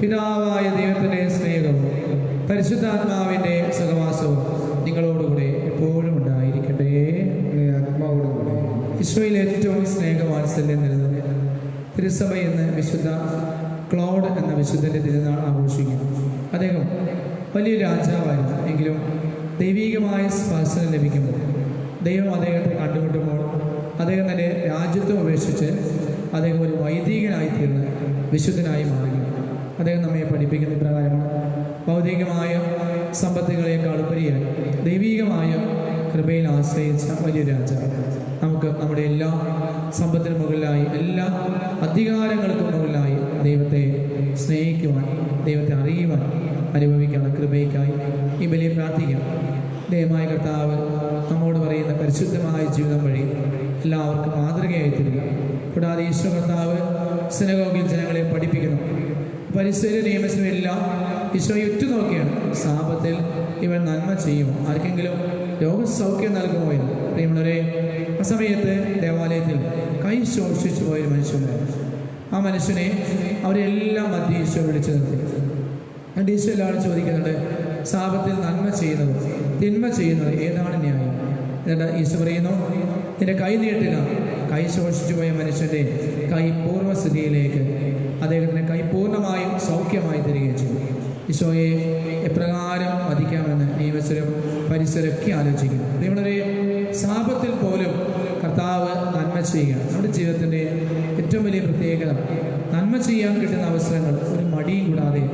പിതാവായ ദൈവത്തിൻ്റെ സ്നേഹവും പരിശുദ്ധാത്മാവിൻ്റെ സഹവാസവും നിങ്ങളോടുകൂടെ എപ്പോഴും ഉണ്ടായിരിക്കട്ടെ. ആത്മാവോടുകൂടെ. ഈശോയിൽ ഏറ്റവും സ്നേഹവാത്സല്യം നിലനിന്ന് തിരുസഭ ഇന്ന് വിശുദ്ധ ക്ലോഡ് എന്ന വിശുദ്ധൻ്റെ തിരുനാൾ ആഘോഷിക്കുന്നു. അദ്ദേഹം വലിയ രാജാവായിരുന്നു. എങ്കിലും ദൈവികമായ സ്പർശനം ലഭിക്കുമ്പോൾ, ദൈവം അദ്ദേഹത്തെ കണ്ടുമുട്ടുമ്പോൾ അദ്ദേഹം തൻ്റെ രാജ്യത്വം ഉപേക്ഷിച്ച് അദ്ദേഹം ഒരു വൈദികനായി തീർന്ന് വിശുദ്ധനായി മാറുകയാണ്. അദ്ദേഹം നമ്മെ പഠിപ്പിക്കുന്ന പ്രകാരമാണ് ഭൗതികമായ സമ്പത്തുകളേക്കാൾ ഉപരിയായി ദൈവികമായ കൃപയിൽ ആശ്രയിച്ച വലിയ രാജാവ്. നമുക്ക് നമ്മുടെ എല്ലാ സമ്പത്തിനും മുകളിലായി, എല്ലാ അധികാരങ്ങൾക്കും മുകളിലായി ദൈവത്തെ സ്നേഹിക്കുവാൻ, ദൈവത്തെ അറിയുവാൻ, അനുഭവിക്കാനുള്ള കൃപയ്ക്കായി ഈ ബലിയിൽ പ്രാർത്ഥിക്കാം. ദൈവമായ കർത്താവ് നമ്മോട് പറയുന്ന പരിശുദ്ധമായ ജീവിതം വഴി എല്ലാവർക്കും മാതൃകയായി തീരുക. കൂടാതെ ഈശോ കർത്താവ് സിനഗോഗിൽ ജനങ്ങളെ പഠിപ്പിക്കുന്നു. പരിസര നിയമത്തിനും എല്ലാം ഈശോയെ ഉറ്റുനോക്കിയാണ് സാപത്തിൽ ഇവൻ നന്മ ചെയ്യുമോ, ആർക്കെങ്കിലും രോഗസൗഖ്യം നൽകുമോ എന്ന്. പ്രിയമുള്ളവരെ, ആ സമയത്ത് ദേവാലയത്തിൽ കൈ ശോഷിച്ചു പോയൊരു മനുഷ്യനായിരുന്നു. ആ മനുഷ്യനെ അവരെല്ലാം മധ്യ ഈശോ വിളിച്ചു നിർത്തി. എന്നിട്ട് ഈശോ എല്ലാവരും ചോദിക്കുന്നുണ്ട്, സാപത്തിൽ നന്മ ചെയ്യുന്നത് തിന്മ ചെയ്യുന്നത് ഏതാണ് ന്യായം? എന്നിട്ട് ഈശോ പറയുന്നു, നിന്റെ കൈ നീട്ടുക. കൈ ശോഷിച്ചു പോയ മനുഷ്യൻ്റെ കൈ പൂർവ്വസ്ഥിതിയിലേക്ക് അദ്ദേഹത്തിൻ്റെ കൈ പൂർണ്ണമായും സൗഖ്യമായി തരികയും ചെയ്തു. ഈശോയെ എപ്രകാരം വധിക്കാമെന്ന് നിയമസ്ഥരും പരിസരമൊക്കെ ആലോചിക്കുന്നു. നമ്മുടെ സാപത്തിൽ പോലും കർത്താവ് നന്മ ചെയ്യുക. നമ്മുടെ ജീവിതത്തിൻ്റെ ഏറ്റവും വലിയ പ്രത്യേകത നന്മ ചെയ്യാൻ കിട്ടുന്ന അവസരങ്ങൾ ഒരു മടിയും കൂടാതെ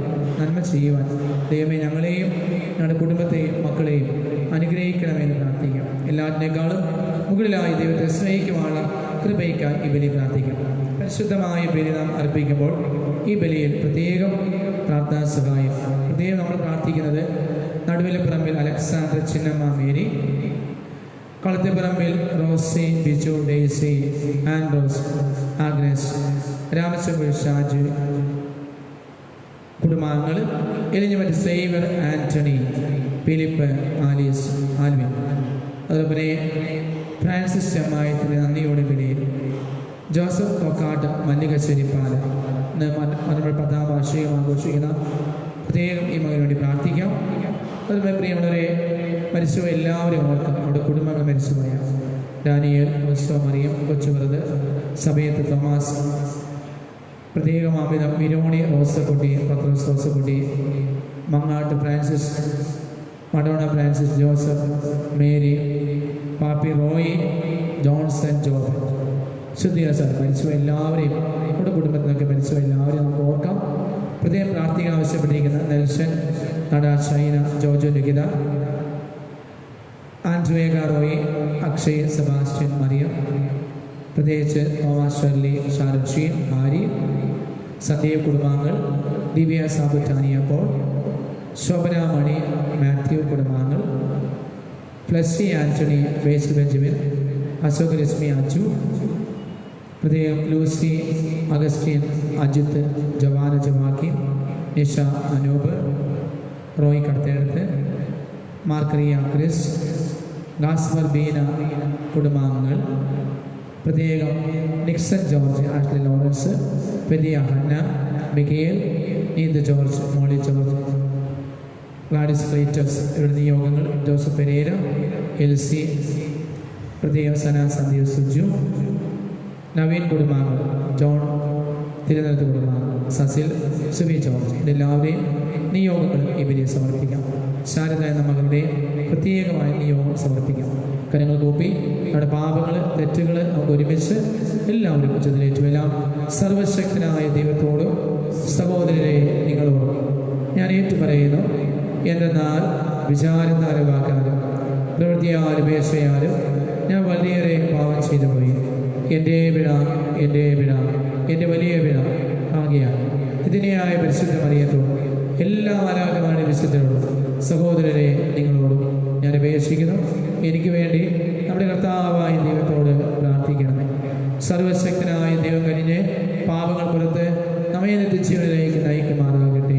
നന്മ ചെയ്യുവാൻ ദൈവമേ ഞങ്ങളെയും ഞങ്ങളുടെ കുടുംബത്തെയും മക്കളെയും അനുഗ്രഹിക്കണമെന്ന് പ്രാർത്ഥിക്കാം. എല്ലാറ്റിനേക്കാളും മുകളിലായി ദൈവത്തെ സ്നേഹിക്കുവാനുള്ള കൃപയ്ക്കായി ഈ ബലി പ്രാർത്ഥിക്കാം. പരിശുദ്ധമായ ബലി നാം അർപ്പിക്കുമ്പോൾ ഈ ബലിയിൽ പ്രത്യേകം പ്രാർത്ഥനാ സഹായം പ്രത്യേകം നമ്മൾ പ്രാർത്ഥിക്കുന്നത് നടുവിലപ്പറമ്പിൽ അലക്സാണ്ടർ ചിന്നമ്മ മേരി, കളത്തിപ്പറമ്പിൽ Rosy, Biju, Daisy, Andrews, Agnes, Ramachandran, Shaju കുടുംബാംഗങ്ങൾ, എലിഞ്ഞമറ്റ് Xavier, Antony, Philip, Alice, Alvin, അതുപോലെ ഫ്രാൻസിസ് ചെമ്മായത്തിന് നന്ദിയോടെ ബലിയിൽ ജോസഫ് കൊക്കാട്ട്, മല്ലികശ്ശേരിപ്പാല നമ്മൾ 10ാം വാർഷികം ആഘോഷിക്കുന്ന പ്രത്യേകം ഈ മകന് വേണ്ടി പ്രാർത്ഥിക്കാം. അതുപോലെ പ്രിയമുള്ളവരെ, മരിച്ചു എല്ലാവരും ഓർക്കും. നമ്മുടെ കുടുംബങ്ങൾ മരിച്ചുപോയ ഡാനിയൽ, ഓസ്തോ, മറിയം, കൊച്ചുമൃത്, സബയത്ത് തോമസ്, പ്രത്യേകം അമിതം മിരോണി Rosakutty, Pathros Rosakutty, Mangattu Francis, Madonna Francis, Joseph, Mary, Pappy Roy, Johnson, Job, ശുദ്ധിയ സാർ മരിച്ചു എല്ലാവരെയും, നമ്മുടെ കുടുംബത്തിൽ നിന്നൊക്കെ മരിച്ചു എല്ലാവരെയും നമുക്ക് ഓർക്കാം. പ്രത്യേകം പ്രാർത്ഥിക്കാൻ ആവശ്യപ്പെട്ടിരിക്കുന്ന നെൽസൺ, നട, ഷൈന, ജോജോ, ലിഖിത, ആൻഡ്രിയേഗ റോയി, അക്ഷയ്, സെബാസ്റ്റ്യൻ, മറിയം, പ്രത്യേകിച്ച് തോമസ്, ഷെർലി, ഷാരൻ, ഷീൻ, ആരി, സന്ദീപ് കുടുംബാംഗങ്ങൾ, Divya, Sabu, Tania, Paul, Shobhana, Mani, Mathew കുടുംബാംഗങ്ങൾ, ഫ്ലസ്സി, ആന്റണി, ബേസ്, ബെഞ്ചമിൻ, അശോക്, രശ്മി, അജു, പ്രത്യേകം ലൂസി, അഗസ്റ്റീൻ, അജിത്ത്, ജവാന, ജമാക്കി, നിഷ, അനൂപ്, റോയ് കടത്തേടത്ത്, മാർക്കറിയ, ക്രിസ്, ഗാസ്മർ, ബീന കുടുംബാംഗങ്ങൾ, പ്രത്യേകം നിക്സൺ ജോർജ്, ആഷ്ലി ലോറൻസ്, പെരിയ, ഹന്ന, മികേൽ, നീന്ത് George, Molly George, Gladys Cletus ഇവരുടെ നിയോഗങ്ങൾ, ജോസഫ് പെരേര, എൽസി, പ്രത്യേകം സന, സന്ദീപ്, സുജു, നവീൻ കുടുംബാംഗങ്ങൾ, ജോൺ തിരുനെല്ലത്ത് കുടുംബാംഗങ്ങൾ, സസിൽ, സുബി ജോർജ്, ഇതെല്ലാവരെയും നിയോഗങ്ങൾ ഈ ബലിയിൽ സമർപ്പിക്കാം. ശാരദ എന്ന മകളുടെ പ്രത്യേകമായ നിയോഗം സമർപ്പിക്കാം. കരങ്ങൾ കൂപ്പി നമ്മുടെ പാപങ്ങൾ, തെറ്റുകൾ നമുക്ക് ഒരുമിച്ച് എല്ലാവരും ഉച്ചത്തിലേറ്റും. എല്ലാം സർവശക്തനായ ദൈവത്തോടും സഹോദരരെ നിങ്ങളോടും ഞാൻ ഏറ്റുപറയുന്നു. എന്തെന്നാൽ വിചാരത്താലും വാക്കാലും പ്രവൃത്തിയാലും ഉപേക്ഷയാലും ഞാൻ വളരെയേറെ പാപം ചെയ്തു പോയി. എൻ്റെ പിഴ, എൻ്റെ പിഴ, എൻ്റെ വലിയ പിഴ ആകെയാണ്. ഇതിനെയായ പരിശുദ്ധ മറിയത്തോടും എല്ലാ ആരാധകരുടെ വിശുദ്ധരോടും സഹോദരരെ നിങ്ങളോടും ഞാൻ അപേക്ഷിക്കുന്നു. എനിക്ക് വേണ്ടി നമ്മുടെ കർത്താവായ ദൈവത്തോട് പ്രാർത്ഥിക്കണമേ. സർവശക്തനായ ദൈവം കഴിഞ്ഞ് പാപങ്ങൾ പുറത്ത് നമ്മെ നിത്യജീവനിലേക്ക് നയിക്കുമാറാകട്ടെ.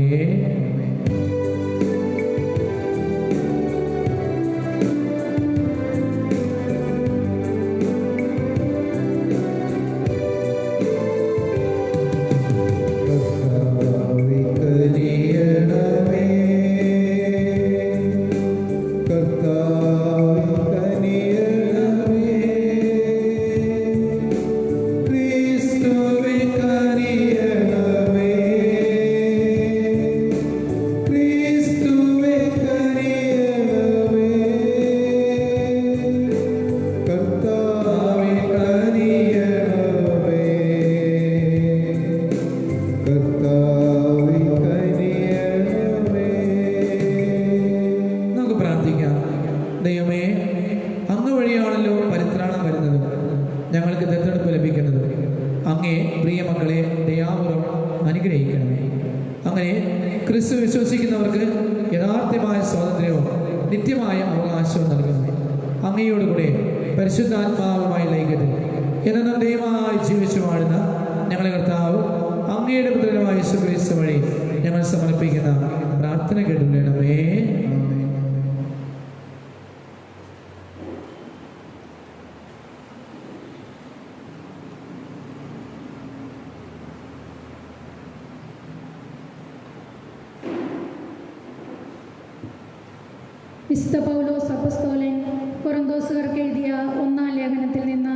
കർത്താവേ അനുഗ്രഹിക്കണമേ. അങ്ങനെ ക്രിസ്തു വിശ്വസിക്കുന്നവർക്ക് യഥാർത്ഥമായ സ്വാതന്ത്ര്യവും നിത്യമായ അവകാശവും നൽകണമേ. അങ്ങയോടുകൂടെ പരിശുദ്ധാത്മാവുമായി ലയിക്കട്ടെ എന്ന ദൈവമായി ജീവിച്ചു വാഴുന്ന ഞങ്ങളെ കർത്താവ് അങ്ങയുടെ പുത്രനുമായ യേശുക്രിസ്തു വഴി ഞങ്ങൾ സമർപ്പിക്കുന്ന പ്രാർത്ഥന കേട്ടുകൊള്ളണമേ. വിശുദ്ധ പൗലോസ് അപ്പോസ്തലൻ കൊരിന്തോസുകാർക്ക് എഴുതിയ 1-ാം ലേഖനത്തിൽ നിന്ന്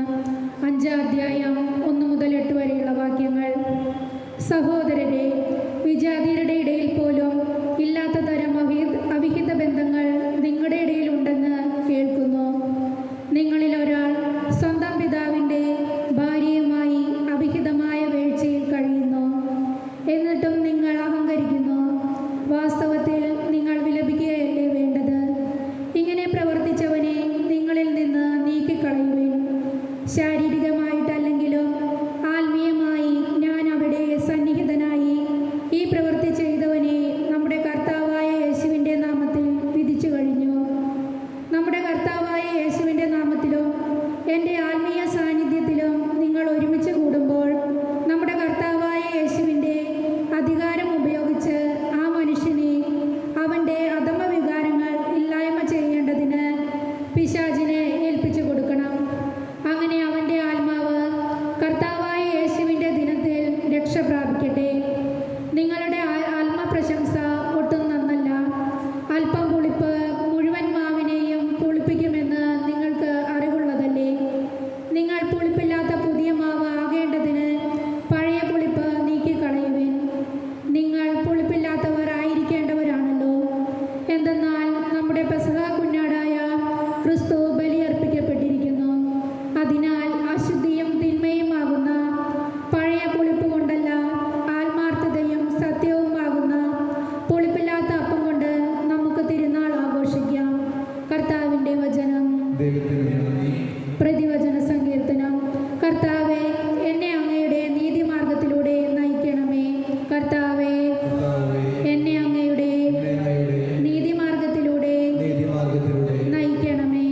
5-ാം അധ്യായം 1 മുതൽ 8 വരെയുള്ള വാക്യങ്ങൾ. സഹോദരരെ, വിജാതിയരുടെ ഇടയിൽ പോലും ഇല്ലാത്ത തരം അവിഹിത ബന്ധങ്ങൾ നിങ്ങളുടെ ഇടയിലുണ്ടെന്ന് കേൾക്കുന്നു. നിങ്ങളിൽ ഒരാൾ സ്വന്തം പിതാവിൻ്റെ ഭാര്യയുമായി അവിഹിതമായ വീഴ്ചയിൽ കഴിയുന്നു. എന്നിട്ടും നിങ്ങൾ അഹങ്കരിക്കുന്നു. വാസ്തവത്തിൽ നിങ്ങൾ വിലപിക്കുകയല്ലേ വേണ്ടത്? ഇങ്ങനെ പ്രവർത്തിച്ചവനെ നിങ്ങളിൽ നിന്ന് നീക്കിക്കളയുവിൻ. ശാരീരികമായിട്ടല്ലെങ്കിലും ആത്മീയമായി ഞാൻ അവിടെ സന്നിഹിതനായി ഈ പ്രവൃത്തി ചെയ്തവനെ നമ്മുടെ കർത്താവായ യേശുവിൻ്റെ നാമത്തിൽ വിധിച്ചു കഴിഞ്ഞു. നമ്മുടെ കർത്താവായ യേശുവിൻ്റെ നാമത്തിലും എൻ്റെ ആത്മീയ സാന്നിധ്യത്തിലും നിങ്ങൾ ഒരുമിച്ച് കൂടുമ്പോൾ നമ്മുടെ കർത്താവായ യേശുവിൻ്റെ അധികാരം ഉപയോഗിച്ച് ആ മനുഷ്യനെ അവൻ്റെ അധമ വികാരങ്ങൾ ഇല്ലായ്മ ചെയ്യേണ്ടതിന് പിശാചിനെ ഏൽപ്പിച്ചു കൊടുക്കണം. അങ്ങനെ അവൻ്റെ ആത്മാവ് കർത്താവായ യേശുവിൻ്റെ ദിനത്തിൽ രക്ഷ പ്രാപിക്കട്ടെ. നിങ്ങളുടെ ആത്മപ്രശംസ ഒട്ടും നന്നല്ല. അല്പം പുളിപ്പ് മുഴുവൻ മാവിനെയും പുളിപ്പിക്കുമെന്ന് നിങ്ങൾക്ക് അറിവുള്ളതല്ലേ? നിങ്ങൾ പുളിപ്പില്ലാത്ത പുതിയ മാവ് ആകേണ്ടതിന് പഴയ പുളിപ്പ് നീക്കിക്കളയുവിൻ. നിങ്ങൾ പുളിപ്പില്ലാത്തവർ ആയിരിക്കേണ്ടവരാണല്ലോ. എന്തെന്നാൽ നമ്മുടെ പെസഹ കുഞ്ഞാടായ ക്രിസ്തു ബലിയർപ്പിക്കപ്പെട്ടിരിക്കുന്നു. അതിനാൽ അശുദ്ധിയും തിന്മയുമാകുന്ന പഴയ പുളിപ്പ് കൊണ്ടല്ല, ആത്മാർത്ഥതയും സത്യവുമാകുന്ന പുളിപ്പില്ലാത്ത അപ്പം കൊണ്ട് നമുക്ക് തിരുനാൾ ആഘോഷിക്കാം. കർത്താവിൻ്റെ വചനം. പ്രതിവചന സങ്കീർത്തനം. കർത്താവേ, എന്നെ അങ്ങയുടെ നീതിമാർഗത്തിലൂടെ നയിക്കണമേ. കർത്താവേ, എന്നെ അങ്ങയുടെ നീതിമാർഗത്തിലൂടെ നയിക്കണമേ.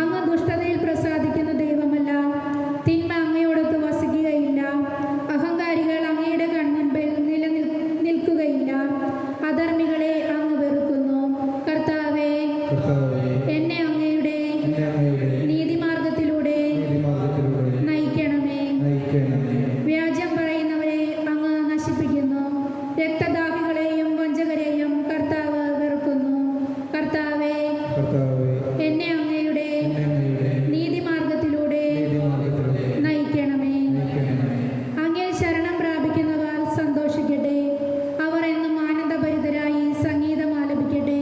അങ്ങ് ദുഷ്ടതയിൽ പ്രസാദിക്കുന്ന ദൈവമല്ല. തിന്മ അങ്ങയോടൊത്ത് വസിക്കുകയില്ല. അഹങ്കാരികൾ അങ്ങയുടെ കൺമുൻപിൽ നിൽക്കുകയില്ല. അധർമ്മികളെ അങ്ങ് വെറുക്കുന്നു. കർത്താവേ, എന്നെ അങ്ങയുടെ നീതിമാർഗത്തിലൂടെ നയിക്കണമേ. വ്യാജം പറയുന്നവരെ അങ്ങ് നശിപ്പിക്കുന്നു. രക്തദാഹികളെയും വഞ്ചകരെയും കർത്താവ് വെറുക്കുന്നു. കർത്താവേ, എന്നെ അങ്ങയുടെ നീതിമാർഗത്തിലൂടെ നയിക്കണമേ. അങ്ങേ ശരണം പ്രാപിക്കുന്നവർ സന്തോഷിക്കട്ടെ. അവർ എന്നും ആനന്ദഭരിതരായി സംഗീതം ആലപിക്കട്ടെ.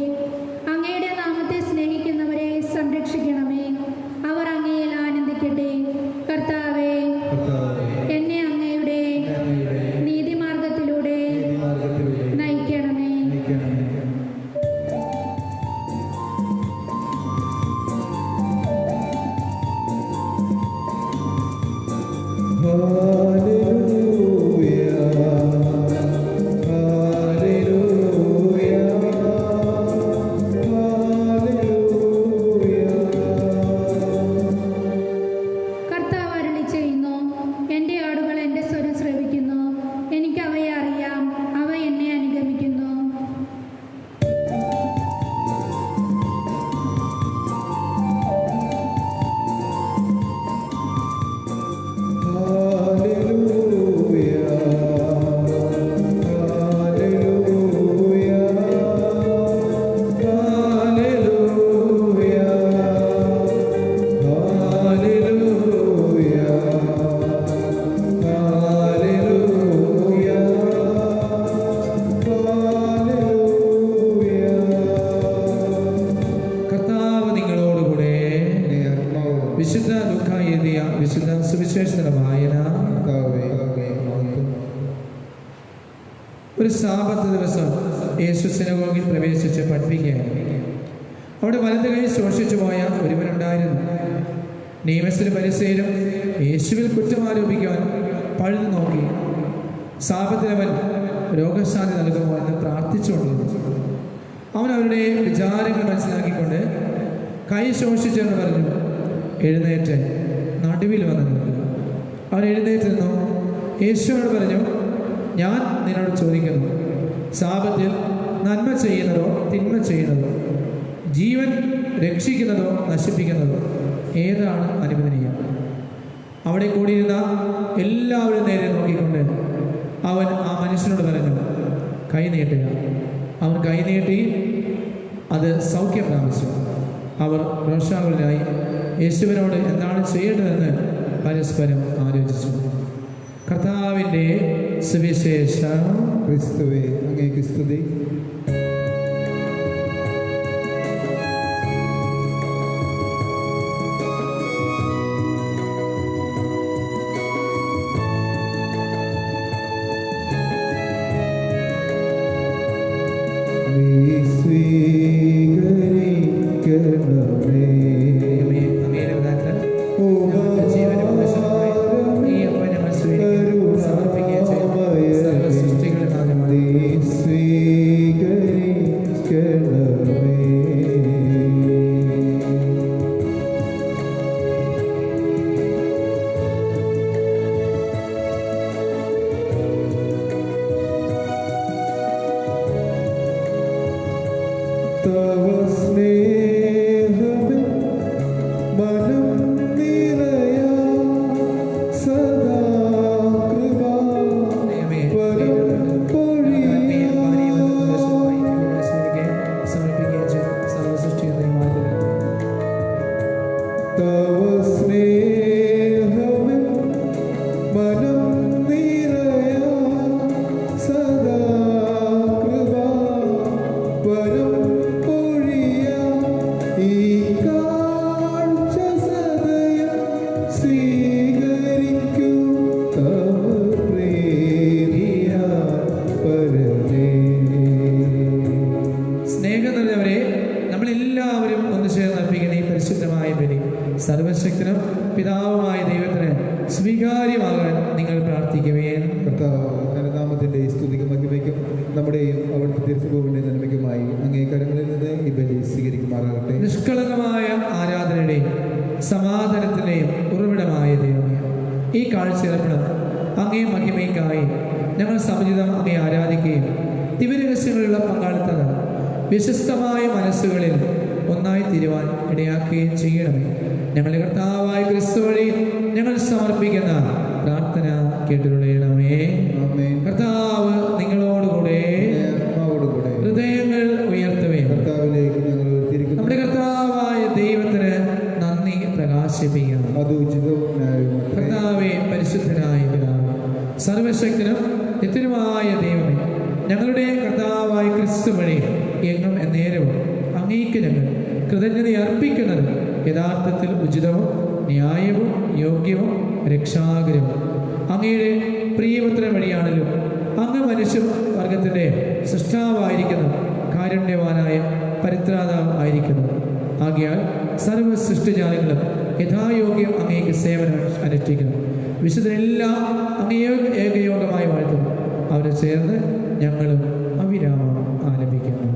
അങ്ങയുടെ നാമത്തെ സ്നേഹിക്കുന്നവരെ സംരക്ഷിക്കണമേ. അവർ അങ്ങയിൽ ആനന്ദിക്കട്ടെ. കർത്താവേ, എന്നെ അങ്ങയുടെ നീതിമാർഗത്തിലൂടെ നയിക്കണമേ. കർത്താവ് അരുളി ചെയ്യുന്നു, എൻ്റെ ആടുകൾ എൻ്റെ സ്വരം ശ്രവിക്കുന്നു. എനിക്ക് അവയെ അറിയാം. അവ എന്നെ അനുഗമിക്കുന്നു. കർത്താവ് നിങ്ങളോടുകൂടെ. വിശുദ്ധ ലൂക്കാ എഴുതിയ വിശുദ്ധ സുവിശേഷത്തിന്റെ വായന. ഒരു സാബത്ത് ദിവസം യേശു സിനഗോഗിൽ പ്രവേശിച്ച് പഠിപ്പിക്കുകയായിരുന്നു. അവിടെ വലത് കൈ ശോഷിച്ചു പോയ ഒരുവനുണ്ടായിരുന്നു. നിയമസ്ഥരും പരിസയരും യേശുവിൽ കുറ്റം ആരോപിക്കുവാൻ പഴുതു നോക്കി. സാപത്തിൽ അവൻ രോഗശാന്തി നൽകുമോ എന്ന് പ്രാർത്ഥിച്ചുകൊണ്ടിരുന്നു. അവൻ അവരുടെ വിചാരങ്ങൾ മനസ്സിലാക്കിക്കൊണ്ട് കൈ ശോഷിച്ചെന്ന് പറഞ്ഞു, എഴുന്നേറ്റ് നടുവിൽ വന്ന് നിൽക്കുക. അവൻ എഴുന്നേറ്റ് നിന്നു. യേശുവോട് പറഞ്ഞു, ഞാൻ നിന്നോട് ചോദിക്കുന്നു, സാപത്തിൽ നന്മ ചെയ്യുന്നതോ തിന്മ ചെയ്യുന്നതോ, ജീവൻ രക്ഷിക്കുന്നതോ നശിപ്പിക്കുന്നതോ ഏതാണ് അനുവദനീയം? അവിടെ കൂടിയിരുന്ന എല്ലാവരും നേരെ നോക്കിക്കൊണ്ട് അവൻ ആ മനുഷ്യനോട് പറഞ്ഞു, കൈ നീട്ടുക. അവൻ കൈ നീട്ടി, അത് സൗഖ്യം പ്രാപിച്ചു. അവർ രോഷാകുലരായി യേശുവിനോട് എന്താണ് ചെയ്യേണ്ടതെന്ന് പരസ്പരം ആലോചിച്ചു. കർത്താവിൻ്റെ സുവിശേഷം. ക്രിസ്തുവേ, അങ്ങേക്ക് സ്തുതി. സർവശക്തനും പിതാവുമായ ദൈവത്തിന് സ്വീകാര്യമാകാൻ നിങ്ങൾ പ്രാർത്ഥിക്കുവേൻ. കർത്താവ് നാമത്തിന്റെ സ്തുതിക്കും മഹിമയ്ക്കും നമ്മുടെയും അവിടുത്തെ തിരുസഭയുടെ നന്മയ്ക്കുമായി അങ്ങേ കരങ്ങളിൽ നിന്ന് ഈ ബലി സ്വീകരിക്കുമാറാകട്ടെ. നിഷ്കളങ്കമായ ആരാധനയുടെയും സമാധാനത്തിന്റെയും ഉറവിടമായ ദൈവമേ, ഈ കാഴ്ചയർപ്പണം അങ്ങേ മഹിമയ്ക്കായി ഞങ്ങൾ സമുചിതം അങ്ങേ ആരാധിക്കുകയും ദിവ്യരഹസ്യങ്ങളിലുള്ള പങ്കാളിത്തത വിശ്വസ്തമായ മനസ്സുകളിൽ ഒന്നായി തീരുവാൻ ഇടയാക്കുകയും ചെയ്യണമേ. ഞങ്ങളുടെ കർത്താവായ ക്രിസ്തു വഴി ഞങ്ങൾ സമർപ്പിക്കുന്ന പ്രാർത്ഥന കേട്ടുകൊള്ളണമേ. കർത്താവ് നിങ്ങളോടുകൂടെ ഹൃദയങ്ങൾ ഉയർത്തവേ. നമ്മുടെ കർത്താവായ ദൈവത്തിന് നന്ദി പ്രകാശിപ്പിക്കണം. കർത്താവേ, പരിശുദ്ധനായ പിതാവേ, സർവശക്തനും നിത്യനുമായ ദൈവമേ, ഞങ്ങളുടെ കർത്താവായ ക്രിസ്തു വഴി എങ്ങും എന്നേരവും അങ്ങേക്ക് ഞങ്ങൾ കൃതജ്ഞത അർപ്പിക്കുന്നത് യഥാർത്ഥത്തിൽ ഉചിതവും ന്യായവും യോഗ്യവും രക്ഷാകരവും അങ്ങയുടെ പ്രിയപുത്രൻ വഴിയാണല്ലോ. അങ്ങ് മനുഷ്യവർഗത്തിൻ്റെ സൃഷ്ടാവായിരിക്കുന്നു, കാരുണ്യവാനായ പരിത്രാതാവ് ആയിരിക്കുന്നു. ആകയാൽ സർവ സൃഷ്ടിജാലങ്ങളും യഥായോഗ്യം അങ്ങേക്ക് സേവനം അനുഷ്ഠിക്കുന്നു. വിശുദ്ധരെല്ലാം അങ്ങേ ഏകയോഗമായി വാഴ്ത്തുന്നു. അവരെ ചേർന്ന് ഞങ്ങളും അവിരാമം ആലപിക്കുന്നു.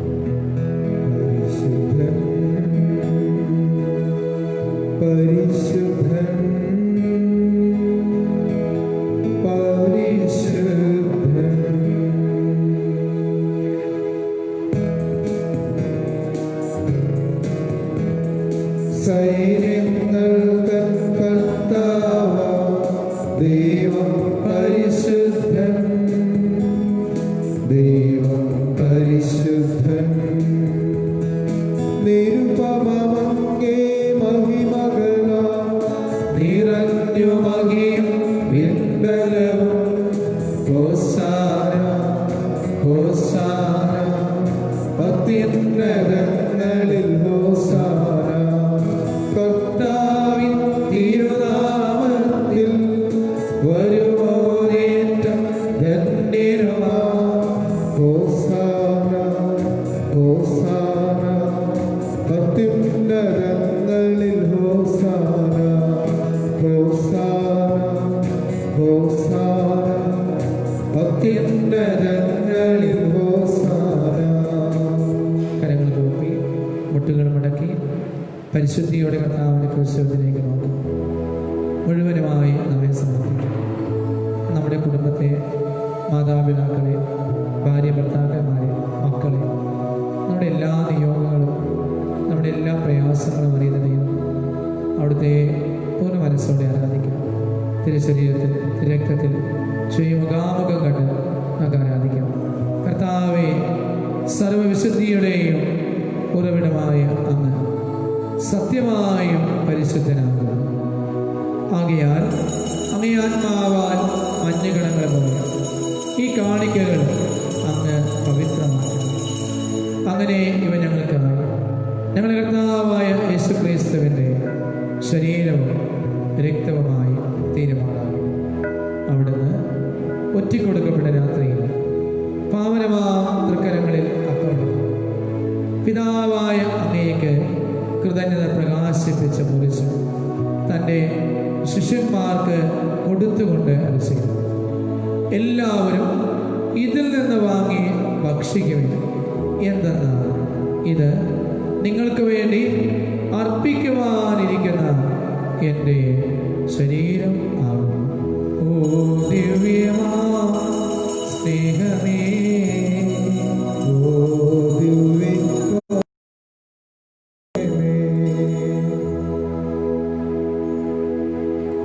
പരിശുദ്ധൻ പരിശുദ്ധൻ സൈന്യങ്ങൾ കർത്താവ് ദൈവം പരിശുദ്ധൻ, ദൈവം പരിശുദ്ധൻ. ഉന്നതങ്ങളിൽ ഹോസാന. കരങ്ങൾ കൂപ്പി മുട്ടുകൾ മടക്കി പരിശുദ്ധിയോടെ കർത്താവിന്റെ ക്രിസ്തുവിലേക്ക് നോക്കി മുഴുവനുമായി നമ്മെ സമർപ്പിക്കും. നമ്മുടെ കുടുംബത്തെ, മാതാപിതാക്കളെ, ഭാര്യ ഭർത്താക്കന്മാരെ, മക്കളെ, നമ്മുടെ എല്ലാ നിയോഗങ്ങളും, നമ്മുടെ എല്ലാ പ്രയാസങ്ങളും അറിയുന്ന ദൈവം അവിടുത്തെ പൂർണ്ണ മനസ്സോടെ ആരാധിക്കാം. തിരുശരീരത്തിൽ, രക്തത്തിൽ മുഖാമുഖം കണ്ട് നമുക്ക് ആരാധിക്കാം. കർത്താവെ, സർവവിശുദ്ധിയുടെയും ഉറവിടമായ അങ്ങ് സത്യമായും പരിശുദ്ധനാകുക. ആകയാൽ അങ്ങേ ആത്മാവാൽ മഞ്ഞുകണങ്ങളെ പോലെ ഈ കാണിക്കകൾ അങ്ങ് പവിത്രമാക്കണം. അങ്ങനെ ഇവ ഞങ്ങൾക്കായി ഞങ്ങളുടെ കർത്താവായ യേശുക്രിസ്തുവിൻ്റെ ശരീരവും രക്തവുമായി തീരുമാനമാകും. അവിടുന്ന് ഒറ്റിക്കൊടുക്കപ്പെട്ട രാത്രിയിൽ പാവനമാം തൃക്കരങ്ങളിൽ അപ്പമെടുത്തു. പിതാവായ അങ്ങേക്ക് കൃതജ്ഞത പ്രകാശിപ്പിച്ച് മുറിച്ചു തൻ്റെ ശിഷ്യന്മാർക്ക് കൊടുത്തുകൊണ്ട് അനുസരിച്ചു. എല്ലാവരും ഇതിൽ നിന്ന് വാങ്ങി ഭക്ഷിക്കുവിൻ. എന്തെന്നാൽ ഇത് നിങ്ങൾക്ക് വേണ്ടി അർപ്പിക്കുവാനിരിക്കുന്ന എൻ്റെ ശരീരം ആകുന്നു. ഓ ദിവ്യമാ സ്നേഹമേ, ഓ ദിവ്യ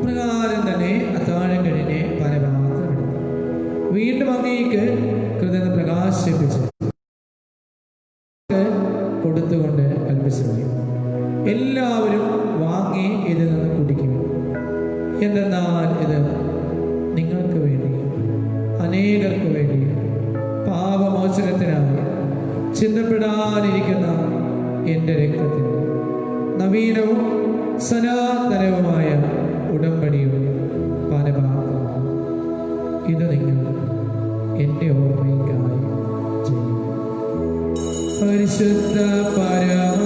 പ്രകാരം തന്നെ അത്താഴം കഴിഞ്ഞ് പരമാത്രമെടുത്തു. വീണ്ടും അങ്ങേക്ക് കൃതജ്ഞത പ്രകാശിപ്പിച്ച് കൊടുത്തുകൊണ്ട് കൽപ്പിച്ചു പോയി. എല്ലാവരും വാങ്ങി ഇതിൽ നിന്ന് കുടിക്കുക. എന്തെന്നാൽ ഇത് നിങ്ങൾക്ക് വേണ്ടി, അനേകർക്ക് വേണ്ടി പാപമോചനത്തിനായി ചിന്തപ്പെടാനിരിക്കുന്ന എൻ്റെ രക്തത്തിൻ്റെ നവീനവും സനാതനവുമായ ഉടമ്പടിയുടെ പാനപാത്രമാണ്. ഇത് നിങ്ങൾ എൻ്റെ ഓർമ്മയ്ക്കായി ചെയ്യും. പരിശുദ്ധ പരമ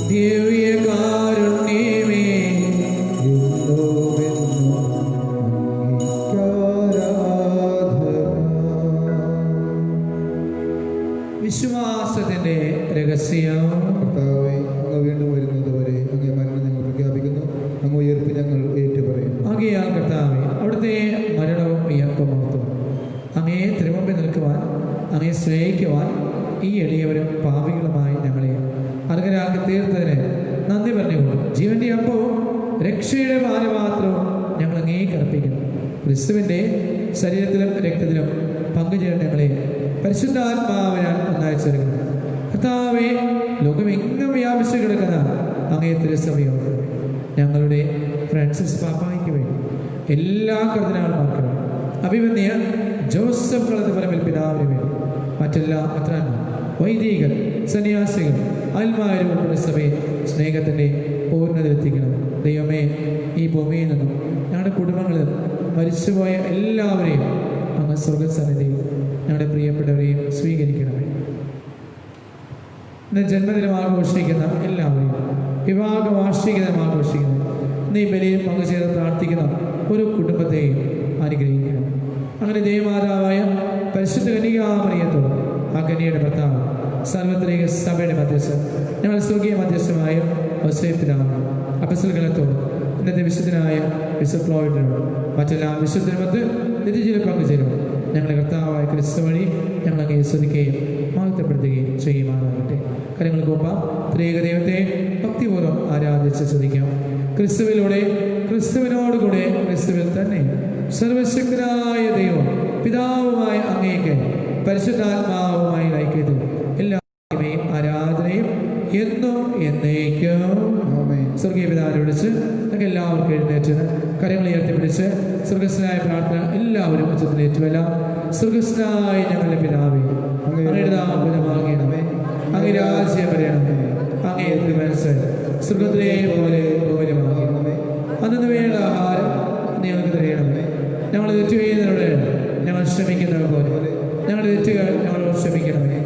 ദിവ്യകാരുണ്യമേ, വിശ്വാസത്തിന്റെ രഹസ്യം. കർത്താവേ, അങ്ങ് വീണ്ടും വരുന്നത് വരെ അങ്ങേ മരണം ഞങ്ങൾ പ്രഖ്യാപിക്കുന്നു, അങ്ങ് ഉയർത്തി ഞങ്ങൾ ഏറ്റുപറയുന്നു. ആകയാൽ കർത്താവേ, അവിടുത്തെ മരണവും ഉയർപ്പും ഓർത്തു അങ്ങയെ തിരുമുമ്പിൽ നിൽക്കുവാൻ, അങ്ങയെ സ്നേഹിക്കുവാൻ ഈ എളിയവരും പാപികളുമായി ഞങ്ങളെ അർഹരാക്കി തീർത്തതിന് നന്ദി പറഞ്ഞുകൊണ്ട് ജീവന്റെ അപ്പവും രക്ഷയുടെ പാനപാത്രവും ഞങ്ങൾ അങ്ങേക്ക് അർപ്പിക്കുന്നു. ക്രിസ്തുവിൻ്റെ ശരീരത്തിലും രക്തത്തിലും പങ്കുചേർന്ന് ഞങ്ങളെ പരിശുദ്ധാത്മാവിനാൽ ഒന്നായി ചേർക്കുന്നു. കർത്താവേ, ലോകമെങ്ങും വ്യാപിച്ചു കിടക്കുന്ന അങ്ങേ തിരുസഭയോട് ഞങ്ങളുടെ ഫ്രാൻസിസ് പാപ്പായ്ക്ക് വേണ്ടി, എല്ലാ കർദിനാൾമാർക്കും വേണ്ടി, അഭിമന്യ ജോസഫ് കളത്തുപറമ്പിൽ പിതാവിന് വേണ്ടി, മറ്റെല്ലാ മെത്രാന്മാർ, വൈദികർ, സന്യാസികൾ, ആത്മാരും ഉൾപ്പെടുന്ന സഭയെ സ്നേഹത്തിൻ്റെ പൂർണ്ണതയിലെത്തിക്കണം. ദൈവമേ, ഈ ഭൂമിയിൽ നിന്നും ഞങ്ങളുടെ കുടുംബങ്ങളിൽ നിന്നും മരിച്ചുപോയ എല്ലാവരെയും അങ്ങ് സ്വർഗസന്നിധിയിൽ ഞങ്ങളുടെ പ്രിയപ്പെട്ടവരെയും സ്വീകരിക്കണമേ. ഇന്ന് ജന്മദിനം ആഘോഷിക്കുന്ന എല്ലാവരെയും, വിവാഹ വാർഷികദിനം ആഘോഷിക്കുന്ന, ഇന്ന് ഈ ബലിയിൽ പങ്കുചേർന്ന് പ്രാർത്ഥിക്കുന്ന ഒരു കുടുംബത്തെയും അനുഗ്രഹിക്കണം. അങ്ങനെ ദൈവമാതാവായ പരിശുദ്ധ കന്യകാമറിയത്തോട് ആ കന്യയുടെ ഭർത്താവ് സർവ്വത്രിക സഭയുടെ മധ്യസ്ഥൻ ഞങ്ങൾ സ്വർഗീയ മധ്യസ്ഥമായ ഔസേപ്പിതാവ് അപ്പസ്തലഗണത്തോട് ഇന്നത്തെ വിശുദ്ധനായ വിശുദ്ധ ഫ്ലോയിഡിനോട് മറ്റെല്ലാ വിശുദ്ധനുമൊത്ത് നിത്യജീവിതത്തിൽ പങ്കുചേരും ഞങ്ങളുടെ കർത്താവായ ക്രിസ്തു വഴി ഞങ്ങൾ അങ്ങേ സ്തുതിക്കുകയും മഹത്വപ്പെടുത്തുകയും ചെയ്യുമാറാകട്ടെ. കരങ്ങൾ കൂപ്പാം. ത്രിയേക ദൈവത്തെ ഭക്തിപൂർവ്വം ആരാധിച്ച് സ്തുതിക്കാം. ക്രിസ്തുവിലൂടെ, ക്രിസ്തുവിനോടുകൂടെ, ക്രിസ്തുവിൽ തന്നെ സർവശക്തനായ ദൈവം പിതാവുമായ അങ്ങേക്ക് പരിശുദ്ധാത്മാവുമായി ഐക്യത്തിൽ എല്ലാ ആരാധനയും എന്നും എന്നേക്കും. സ്വർഗീയ പിതാവിനെ വിളിച്ച് നമുക്ക് എല്ലാവർക്കും എഴുന്നേറ്റ് കരങ്ങൾ ഉയർത്തിപ്പിടിച്ച് സ്വർഗസ്നായ പ്രാർത്ഥന എല്ലാവരും ഉച്ചത്തിലേറ്റുമല്ല. സ്വർഗസ്നായ ഞങ്ങളുടെ പിതാവേ, അങ്ങയുടെ നാമമാകണമേ, അങ്ങ് രാജ്യം വരണമേ, അങ്ങേ മനസ്സ് സ്വർഗത്തിലെ പോലെ ഭൂമിയിലുമാകണമേ. അന്നു വേണ്ട ആഹാരം ഞങ്ങൾക്ക് തരയണമേ. ഞങ്ങൾ തെറ്റ് ചെയ്യുന്നവരോട് ഞങ്ങൾ ക്ഷമിക്കുന്നത് പോലെ ഞങ്ങളുടെ തെറ്റുകൾ ഞങ്ങളോട് ക്ഷമിക്കണമേ.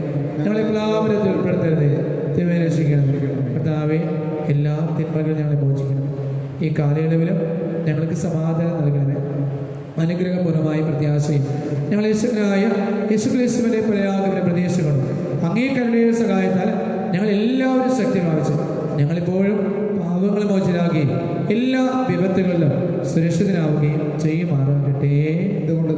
ഞങ്ങളെ പ്ലാവനത്തിൽ ഉൾപ്പെടുത്തരുതേ, തിന്മയെ രക്ഷിക്കണമേ. കർത്താവേ, എല്ലാ തിന്മകളും ഞങ്ങളെ മോചിക്കണമേ. ഈ കാലയളവിലും ഞങ്ങൾക്ക് സമാധാനം നൽകണമേ. അനുഗ്രഹപൂർവമായ പ്രത്യാശയും ഞങ്ങൾ യേശുവിനായ യേശുക്രിസ്തുവിന്റെ പരയാഗമന പ്രതീക്ഷകളും അങ്ങേ കരുണയുടെ സഹായത്താൽ ഞങ്ങൾ എല്ലാവരും ശക്തി പ്രാപിച്ചു ഞങ്ങളിപ്പോഴും പാപങ്ങൾ മോചിതരാകുകയും എല്ലാ വിപത്തുകളിലും സുരക്ഷിതനാവുകയും ചെയ്യുമാറാകട്ടെ. അതുകൊണ്ട്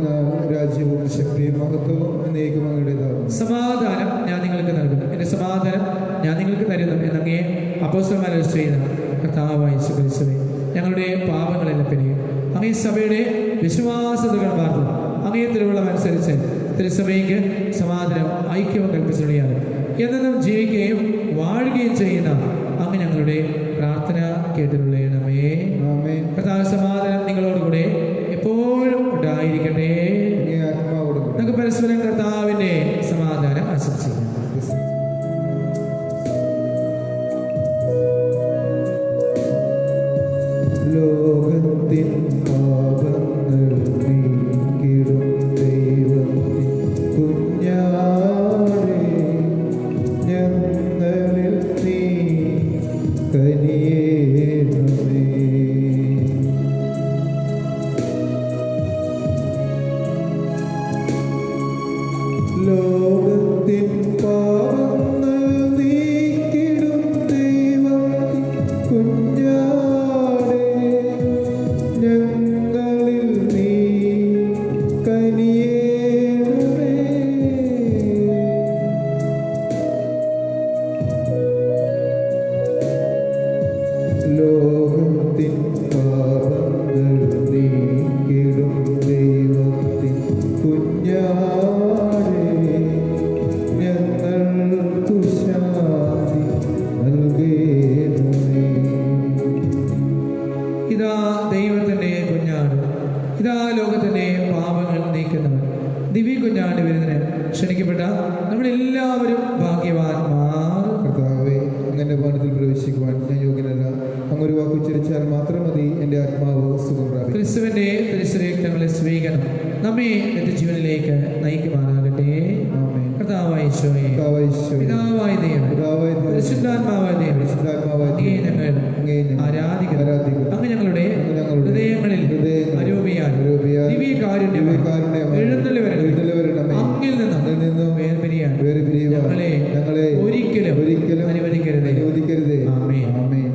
രാജ്യവും ശക്തിയും മഹത്വവും എന്നേക്കും അങ്ങയുടേതാകും. സമാധാനം ഞാൻ നിങ്ങൾക്ക് നൽകുന്നു, എൻ്റെ സമാധാനം ഞാൻ നിങ്ങൾക്ക് തരുന്നു എന്നങ്ങേ അപ്പോസ്തലന്മാർ ചെയ്യുന്ന കർത്താവായ യേശുക്രിസ്തുവേ, ഞങ്ങളുടെ പാപങ്ങളെല്ലാം പിരിയും അങ്ങേ സഭയുടെ വിശ്വാസതകൾ മാർന്നു അങ്ങേ തിരുവള്ളം അനുസരിച്ച് തിരുസഭയ്ക്ക് സമാധാനം ഐക്യവും കൽപ്പിച്ചുകയാണ് എന്നും ജീവിക്കുകയും വാഴുകയും ചെയ്യുന്ന അങ്ങ് ഞങ്ങളുടെ പ്രാർത്ഥന കേട്ടിട്ടുള്ളണമേ. കർത്താവ് സമാധാനം നിങ്ങളോടുകൂടെ എപ്പോഴും ഉണ്ടായിരിക്കട്ടെ. നമുക്ക് പരസ്പരം കർത്താവിന്റെ സമാധാനം ആശംസിക്കാം. ലോകത്തിൻ പാപങ്ങൾ നീക്കിടും ദൈവത്തിൻ കുഞ്ഞാടേ, ഞങ്ങളിൽ നീ കനിയേണമേ. ലോകത്തിൻ പാപങ്ങൾ നീക്കിടും ദൈവത്തിൻ കുഞ്ഞാടേ, ഞങ്ങളിൽ നീ കനിയേണമേ. ലോകത്തിൻ പാപങ്ങൾ നീക്കിടും ദൈവത്തിൻ കുഞ്ഞാടേ, ഞങ്ങൾക്കു ശാന്തി നൽകേണമേ. ഇതാ ദൈവത്തിന്റെ കുഞ്ഞാട്, ഇതാ ലോകത്തിന്റെ പാപങ്ങൾ നീക്കുന്നവൻ. ദിവ്യ കുഞ്ഞാട് വരുന്നതിന് ക്ഷണിക്കപ്പെട്ട നമ്മളെല്ലാവരും ഭാഗ്യവാന്മാർ. കർത്താവേ, അങ്ങന്റെ ഭവനത്തിൽ പ്രവേശിക്കുവാൻ ഞാൻ യോഗ്യനല്ല. അങ്ങ് ഒരു വാക്ക് ഉച്ചരിച്ചാൽ മാത്രം മതി, എൻ്റെ ആത്മാവ് സുഖം പ്രാപിക്കും. ക്രിസ്തുവിന്റെ പരിസരങ്ങളെ സ്വീകരണം നമ്മെ നിത്യജീവനിലേക്ക് നയിക്കുമാറാകട്ടെ. ആമേൻ. കർത്താവായ ഈശോയെ, പിതാവായ ദൈവം, പരിശുദ്ധാത്മാവായ ദൈവം, അങ്ങയെ ഞങ്ങൾ ആരാധിക്കുന്നു. അങ്ങ് ഞങ്ങളുടെ ഹൃദയങ്ങളിൽ അരൂപിയാൽ ദിവ്യകാരുണ്യം എഴുന്നള്ളി വരണമേ. അങ്ങിൽ നിന്നും വേർപിരിയാൻ ഞങ്ങളെ ഒരിക്കലും അനുവദിക്കരുതേ. ആമേൻ. ആമേൻ.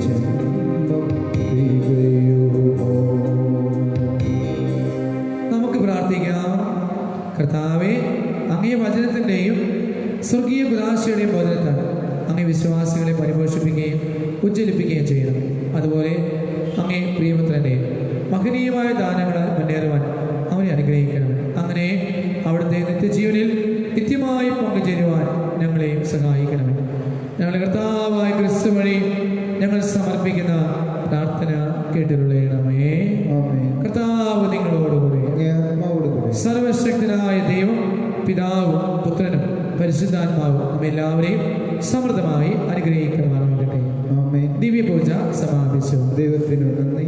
ജന്മം തികയുമോ? നമുക്ക് പ്രാർത്ഥിക്കാം. കർത്താവേ, അങ്ങേ വചനത്തിൻ്റെയും സ്വർഗീയ കുദാശയുടെയും ബോധനത്താൽ അങ്ങേ വിശ്വാസികളെ പരിപോഷിപ്പിക്കുകയും ഉജ്ജ്വലിപ്പിക്കുകയും ചെയ്യണം. അതുപോലെ അങ്ങേ പ്രിയപുത്രൻ്റെ മഹനീയമായ ദാനങ്ങളാൽ മുന്നേറുവാൻ അവനെ അനുഗ്രഹിക്കണം. അങ്ങനെ അവിടുത്തെ നിത്യജീവനിൽ നിത്യമായി പങ്കുചേരുവാൻ ഞങ്ങളെയും സഹായിക്കണമേ. ഞങ്ങളുടെ കർത്താവായ ക്രിസ്തു വഴി ഞങ്ങൾ സമർപ്പിക്കുന്ന പ്രാർത്ഥന കേട്ടിരുളയണമേ. കർത്താവ് നിങ്ങളോടുകൂടി. സർവശക്തനായ ദൈവം പിതാവും പുത്രനും പരിശുദ്ധാത്മാവും നമ്മെല്ലാവരെയും സമൃദ്ധമായി അനുഗ്രഹിക്കുമാറാകട്ടെ. ദിവ്യപൂജ സമാപിച്ചു. ദൈവത്തിന് നന്ദി.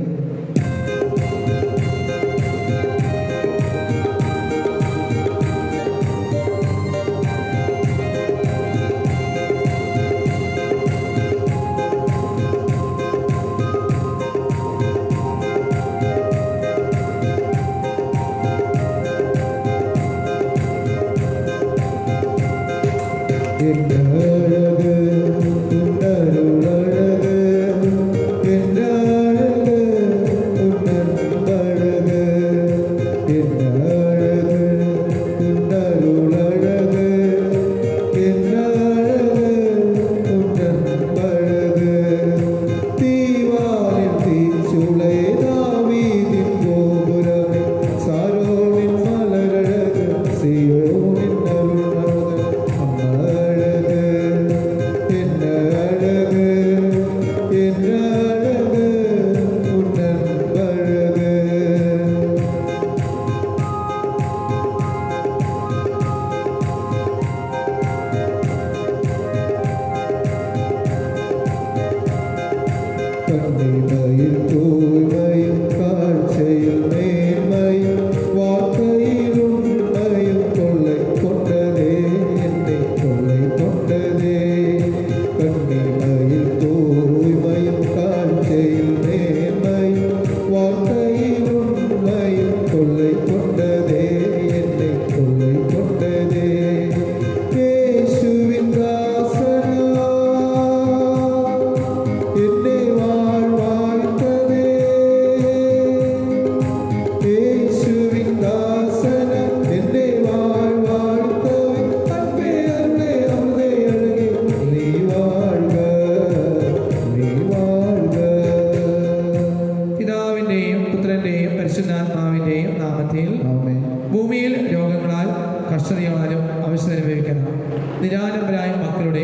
നിരാലംബരായ മക്കളുടെ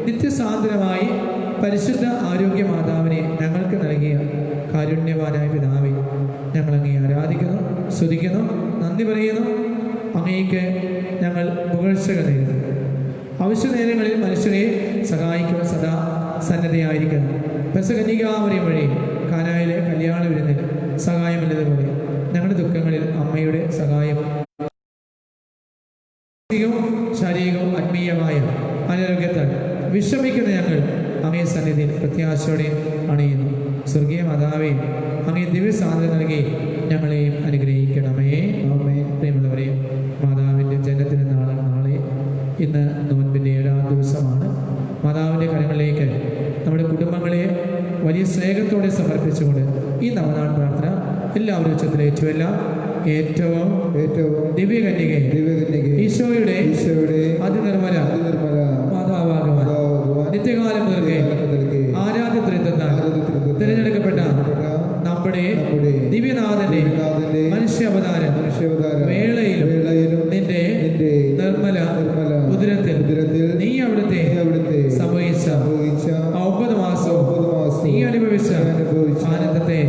നിത്യസാന്ദ്രമായി പരിശുദ്ധ ആരോഗ്യ മാതാവിനെ ഞങ്ങൾക്ക് നൽകിയ കാരുണ്യവാനായ പിതാവേ, ഞങ്ങളങ്ങേ ആരാധിക്കുന്നു, സ്തുതിക്കുന്നു, നന്ദി പറയുന്നു. അങ്ങേക്ക് ഞങ്ങൾ പുകഴ്ചകൾ നേരുന്നു. അവശ്യ നേരങ്ങളിൽ മനുഷ്യരെ സഹായിക്കുവാൻ സദാ സന്നദ്ധയായിരിക്കുന്നു. പെസകന്യകാമറിയം വഴി കാനായിലെ കല്യാണ വിരുന്നിൽ സഹായമില്ലതുപോലെ ഞങ്ങളുടെ ദുഃഖങ്ങളിൽ അമ്മയുടെ സഹായം ശാരീരികവും ആത്മീയമായ അനാരോഗ്യത്താൽ വിഷമിക്കുന്ന ഞങ്ങൾ അങ്ങേ സന്നിധിയിൽ പ്രത്യാശയോടെ അണിയുന്നു. സ്വർഗീയ മാതാവേ, അങ്ങേ ദിവ്യ സാധനം നൽകി ഞങ്ങളെയും അനുഗ്രഹിക്കണമേ. പ്രിയമുള്ളവരെ, മാതാവിൻ്റെ ജനനത്തിന് നാളെ ഇന്ന് നോൻപിൻ്റെ 7-ാം ദിവസമാണ്. മാതാവിൻ്റെ കരങ്ങളിലേക്ക് നമ്മുടെ കുടുംബങ്ങളെ വലിയ സ്നേഹത്തോടെ സമർപ്പിച്ചുകൊണ്ട് ഈ നവനാൾ പ്രാർത്ഥന എല്ലാവരും ഉച്ചത്തിലേറ്റുമെല്ലാം ഏറ്റവും ദിവ്യകന്യകെ ഈശോയുടെ അതിനിർമ്മല മാതാവാകുവാൻ നിത്യകാലം മുതൽക്കേ ആരാധ്യ ത്രിത്വത്താൽ തിരഞ്ഞെടുക്കപ്പെട്ട നമ്മുടെ ദിവ്യനാഥന്റെ മനുഷ്യാവതാരം വേളയിലും നിന്റെ നിർമ്മല ഉദരത്തിൽ നീ അവിടുത്തെ സംഭവിച്ച 9 മാസവും നീ അനുഭവിച്ച ആനന്ദത്തെ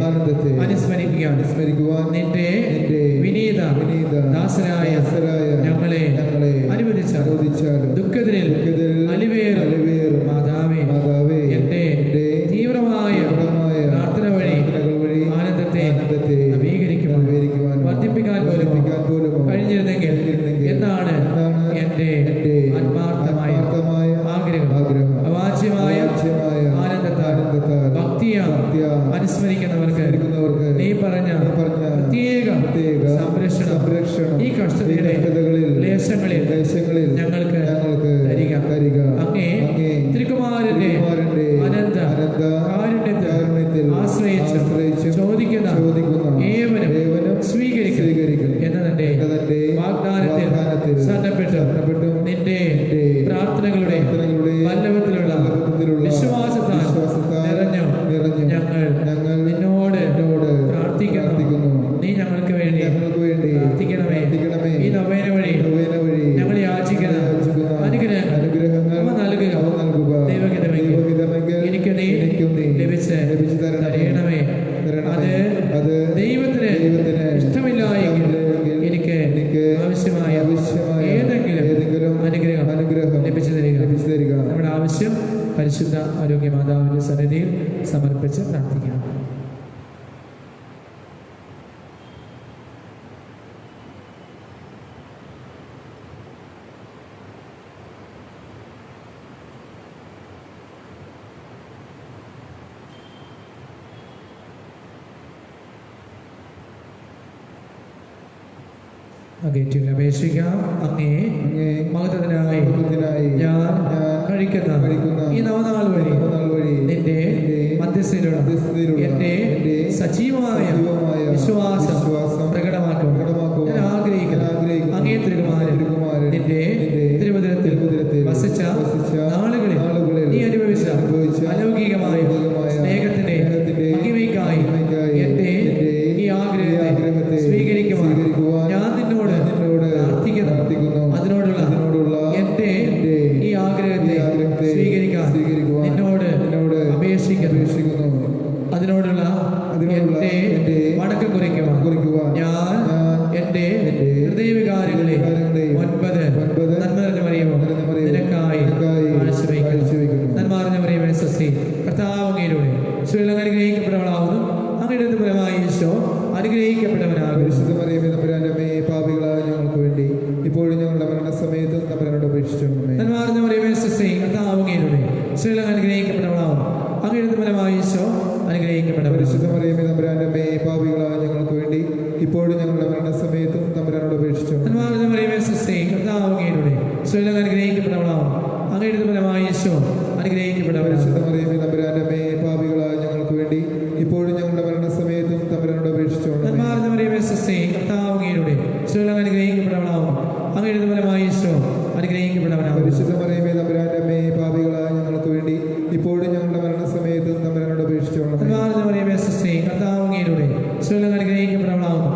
അനുസ്മരിക്കുവാൻ നിന്റെ വിനീത ദാസരായ ഞങ്ങളെ അനുവദിച്ച ദുഃഖത്തിൽ അലിവേറും മാതാവേ, എന്റെ തീവ്രമായ പ്രാർത്ഥന വഴി ആനന്ദത്തെ നവീകരിക്കുവാൻ വർദ്ധിപ്പിക്കാൻ പോലും കഴിഞ്ഞിരുന്നെങ്കിൽ എന്നാണ് എന്റെ ആത്മാർത്ഥമായ ആഗ്രഹം. അവാച്യമായ ആനന്ദത്താൽ ഭക്തിയാൽ അനുസ്മരിക്കുന്നവർക്ക് നീ പറഞ്ഞ പ്രത്യേക സംരക്ഷണം ഈ കഷ്ടതയുടെ ലേശങ്ങളിൽ ഞങ്ങൾക്ക് തരിക. അങ്ങേ തിരുക്കുമാരന്റെ അനന്ത ആശ്രയിച്ച് ചോദിക്കുന്ന ഏവനും സ്വീകരിക്കും എന്നതിന്റെ വാഗ്ദാനത്തിൽ സന്നപ്പെട്ടു നിന്റെ പ്രാർത്ഥനകളുടെ വല്ലഭത്തിലുള്ള വിശ്വാസത്താൽ നിറഞ്ഞു ഞങ്ങൾ നിന്നോട് പ്രാർത്ഥിക്കുന്നു. നീ ഞങ്ങൾക്ക് വേണ്ടി പ്രാർത്ഥിക്കണമേ. ഈ നൊവേന വഴി ഞങ്ങൾ യാചിക്കുന്ന അനുഗ്രഹങ്ങൾ അവ നൽകുക. ദൈവഹിതമെങ്കിൽ എനിക്ക് നീ ലഭിച്ച് തരണമേ. അത് ദൈവത്തിന് ഇഷ്ടമില്ലായെങ്കിൽ എനിക്ക് ആവശ്യമായ ഏതെങ്കിലും അനുഗ്രഹം ലഭിച്ചു തരിക. നമ്മുടെ ആവശ്യം പരിശുദ്ധ ആരോഗ്യ മാതാവിന്റെ സന്നിധിയിൽ സമർപ്പിച്ച് പ്രാർത്ഥിക്കാം. അങ്ങേറ്റിൽ അപേക്ഷിക്കാം. അങ്ങേ മഹത്വത്തിനായി ഞാൻ കഴിക്കുന്ന ഈ നവനാൾ വഴി നിന്റെ മധ്യസ്ഥയിലുള്ള എന്റെ സജീവമായ വിശ്വാസം പ്രകടമാക്കും. ഞാൻ ആഗ്രഹിക്കുന്നു അങ്ങേ തിരുകുമാരൻ നിന്റെ തിരുവചനത്തിൽ വസിച്ച നാളുകളിൽ നീ അനുഭവിച്ച അലൗകികമായ സ്നേഹത്തിന്റെ മഹിമയ്ക്കായി എന്റെ ഈ ആഗ്രഹത്തെ സ്വീകരിക്കുവാൻ ഞാൻ നിന്നോട് പ്രാർത്ഥിക്കുന്നു. അതിനോടുള്ള എന്റെ ഈ ആഗ്രഹത്തെ സ്വീകരിക്കാൻ നിന്നോട് അപേക്ഷിക്കുന്നു. അതിനോടുള്ള എന്റെ വണക്കം കുറിക്കുവാൻ ഞാൻ എന്റെ ഹൃദയവികാരങ്ങളെ 9 നന്മ നിറഞ്ഞ മറിയമോ നിനക്കായി കാഴ്ചവെക്കുന്നു. നന്മ നിറഞ്ഞ മറിയമേ സ്വസ്തി. കർത്താവ് അങ്ങയിലൂടെ സ്ത്രീകൾ അനുഗ്രഹിക്കപ്പെട്ടവളാവുന്നു. അങ്ങയുടെ ഫലമായി ഈശോ അനുഗ്രഹിക്കപ്പെട്ടവനാകും. പരിശുദ്ധ മറിയമേ തമ്പുരാന്റെ അമ്മേ, പാപികളായ ഞങ്ങൾക്ക് വേണ്ടി ഇപ്പോഴും ഞങ്ങളുടെ മരണസമയത്തും തമ്പുരാനോട് അപേക്ഷിച്ചുകൊള്ളണമേ. നന്മ നിറഞ്ഞ മറിയമേ സ്വസ്തി. കർത്താവ് അങ്ങയിലൂടെ സ്ത്രീകൾ അനുഗ്രഹിക്കപ്പെട്ടവളാവുന്നു. അങ്ങയുടെ ഫലമായി ഈശോ അനുഗ്രഹിക്കപ്പെട്ടവൻ. പരിശുദ്ധ മറിയമേ തമ്പുരാന്റെ അമ്മേ, പാപികളായ ഞങ്ങൾക്ക് വേണ്ടി ഇപ്പോഴും ഞങ്ങളുടെ മരണസമയത്തും തമ്പുരാനോട് അപേക്ഷിച്ചുകൊള്ളണമേ. നന്മ നിറഞ്ഞ മറിയമേ സ്വസ്തി. കർത്താവ് അങ്ങയിലൂടെ സ്ത്രീകൾ അനുഗ്രഹിക്കപ്പെട്ടവളാവുന്നു. അങ്ങയുടെ ഫലമായി ഈശോ അനുഗ്രഹിക്കപ്പെട്ടവൻ. പരിശുദ്ധ മറിയമേ തമ്പുരാന്റെ അമ്മേ, പാപികളായ ഞങ്ങൾക്ക് വേണ്ടി ഇപ്പോഴും ഞങ്ങളുടെ മരണസമയത്തും തമ്പുരാനോട് അപേക്ഷിച്ചുകൊള്ളണമേ. നന്മ നിറഞ്ഞ മറിയമേ സ്വസ്തി. കർത്താവ് അങ്ങയിലൂടെ സ്ത്രീകൾ അനുഗ്രഹിക്കപ്പെട്ടവളാവുന്നു. അങ്ങയുടെ ഫലമായി ഈശോ അനുഗ്രഹിക്കപ്പെട്ടവനാകും. പരിശുദ്ധ മറിയമേ തമ്പുരാന്റെ അമ്മേ, പാപികളായ ഞങ്ങൾക്ക് വേണ്ടി ഇപ്പോഴും ഞങ്ങളുടെ മരണസമയത്തും തമ്പുരാനോട് അപേക്ഷിച്ചുകൊള്ളണമേ. നന്മ നിറഞ്ഞ മറിയമേ സ്വസ്തി. കർത്താവ് അങ്ങയിലൂടെ സ്ത്രീകൾ അനുഗ്രഹിക്കപ്പെട്ടവളാവുന്നു.